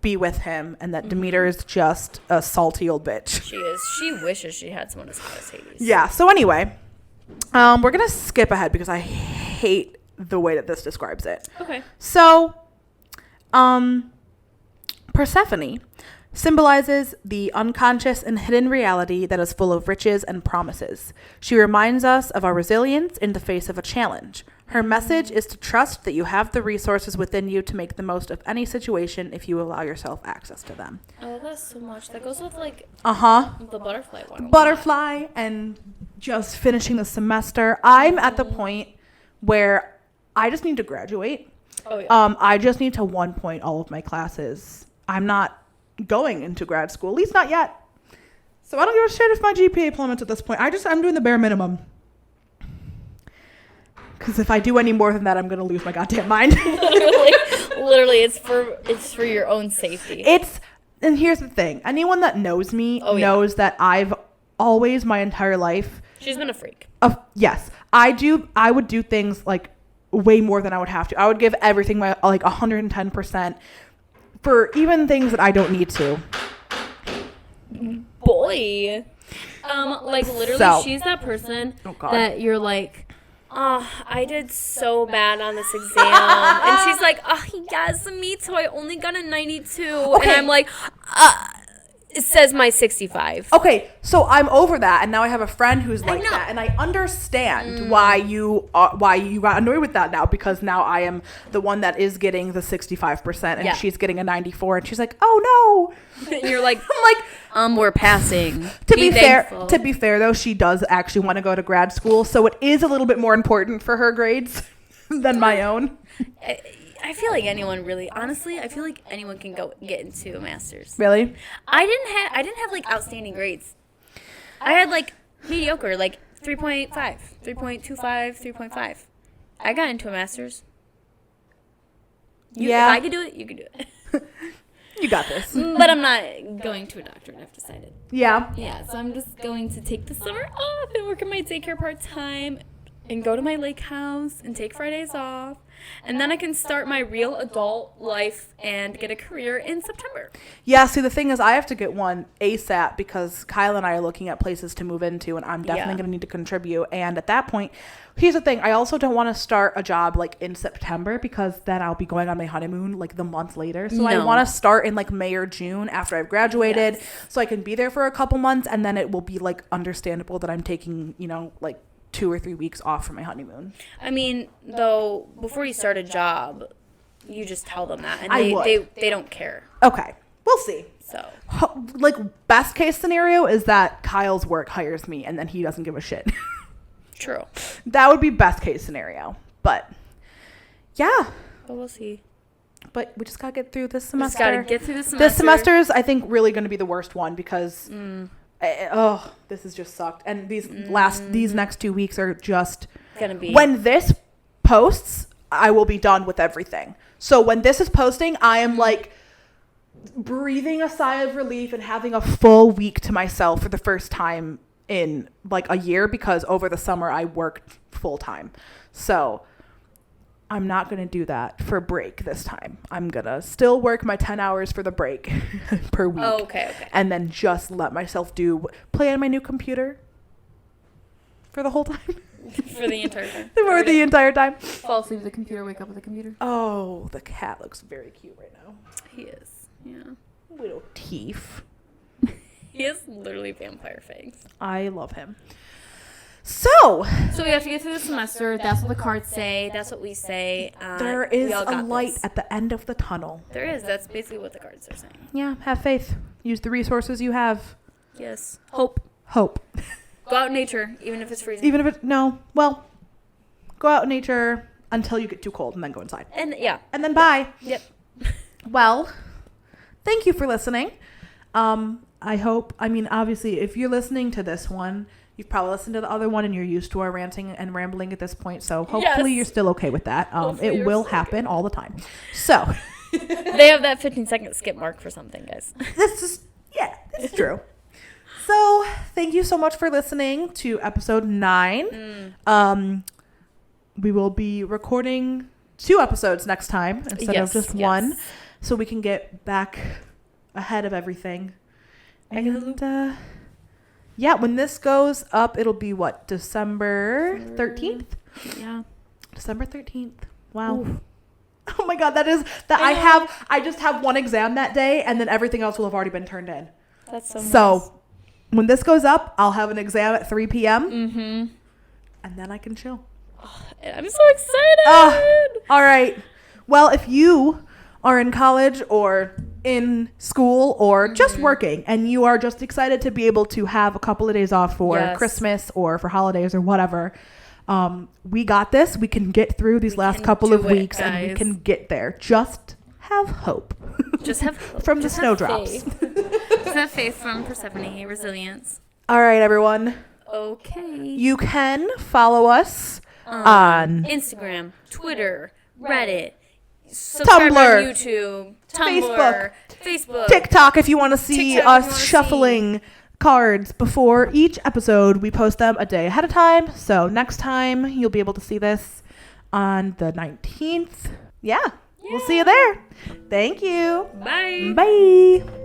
be with him and that Demeter is just a salty old bitch. She is. She wishes she had someone as hot as Hades. Yeah. So anyway, we're going to skip ahead because I hate the way that this describes it. Okay. So, Persephone symbolizes the unconscious and hidden reality that is full of riches and promises. She reminds us of our resilience in the face of a challenge. Her message is to trust that you have the resources within you to make the most of any situation if you allow yourself access to them. Oh, that's so much. That goes with, like, the butterfly one. Butterfly and just finishing the semester. I'm at the point where I just need to graduate. Oh, yeah. I just need to 1 all of my classes. I'm not going into grad school, at least not yet. So I don't give a shit if my GPA plummets at this point. I'm doing the bare minimum. Because if I do any more than that, I'm going to lose my goddamn mind. literally, it's for your own safety. And here's the thing. Anyone that knows me knows that I've always, my entire life. She's been a freak. Yes. I would do things like way more than I would have to. I would give everything my like 110% for even things that I don't need to. Boy. Like literally she's that person that you're like, oh, I did so bad on this exam. And she's like, oh, yes, me too. I only got a 92. Okay. And I'm like, it says my 65. Okay, so I'm over that, and now I have a friend who's like that, and I understand why you got annoyed with that now, because now I am the one that is getting the 65%, and she's getting a 94, and she's like, oh no. And you're like, I'm like, we're passing. To be fair though, she does actually want to go to grad school, so it is a little bit more important for her grades than my own. I feel like honestly, I feel like anyone can get into a master's. Really? I didn't have like outstanding grades. I had like mediocre, like 3.5, 3.25, 3.5. I got into a master's. If I could do it, you could do it. You got this. But I'm not going to a doctorate, I've decided. Yeah. Yeah, so I'm just going to take the summer off and work in my daycare part-time and go to my lake house and take Fridays off. And then I can start my real adult life and get a career in September. Yeah, see, the thing is, I have to get one ASAP because Kyle and I are looking at places to move into, and I'm definitely going to need to contribute. And at that point, here's the thing. I also don't want to start a job, like, in September because then I'll be going on my honeymoon, like, the month later. So I want to start in, like, May or June after I've graduated so I can be there for a couple months, and then it will be, like, understandable that I'm taking, you know, like, 2 or 3 weeks off for my honeymoon. I mean, though, before you start a job, you just tell them that, and they don't care. Okay, we'll see. So, like, best case scenario is that Kyle's work hires me, and then he doesn't give a shit. True. That would be best case scenario, but yeah. But we'll see. But we just gotta get through this semester. This semester is, I think, really going to be the worst one because. This has just sucked. And these next 2 weeks are just gonna be. When this posts, I will be done with everything. So when this is posting, I am like breathing a sigh of relief and having a full week to myself for the first time in like a year, because over the summer I worked full time. So I'm not going to do that for break this time. I'm going to still work my 10 hours for the break per week. Oh, okay. And then just let myself play on my new computer for the whole time. For the entire time. For the entire time. Fall asleep with the computer, wake up with the computer. Oh, the cat looks very cute right now. He is, yeah. Little teeth. He has literally vampire fangs. I love him. So we have to get through the semester. That's what the cards say. That's what we say. There is a light at the end of the tunnel. There is. That's basically what the cards are saying. Yeah, have faith. Use the resources you have. Yes. Hope. Go out in nature, even if it's freezing. Go out in nature until you get too cold and then go inside. And then bye. Yep. Well, thank you for listening. Obviously, if you're listening to this one, you've probably listened to the other one and you're used to our ranting and rambling at this point. So hopefully you're still okay with that. It will happen all the time. So they have that 15-second skip mark for something, guys. This is true. So thank you so much for listening to episode 9. We will be recording 2 episodes next time instead of just 1, so we can get back ahead of everything. And when this goes up, it'll be what, December 13th? Yeah. December 13th. Wow. Ooh. Oh my God, I just have one exam that day, and then everything else will have already been turned in. That's so nice. So when this goes up, I'll have an exam at 3 p.m. Mm-hmm. And then I can chill. Oh, I'm so excited. All right. Well, if you are in college or in school or just working and you are just excited to be able to have a couple of days off for Christmas or for holidays or whatever, we got this. We can get through these last couple of weeks, guys. And we can get there. Just have hope. Just have hope. From the snowdrops. Just have faith from Persephone. Resilience. All right, everyone. Okay. You can follow us on Instagram, Twitter, Reddit, subscribe Tumblr, on YouTube, Tumblr, Facebook, TikTok if you want to see TikTok if you us wanna shuffling cards before each episode. We post them a day ahead of time. So next time you'll be able to see this on the 19th. Yeah. We'll see you there. Thank you. Bye. Bye.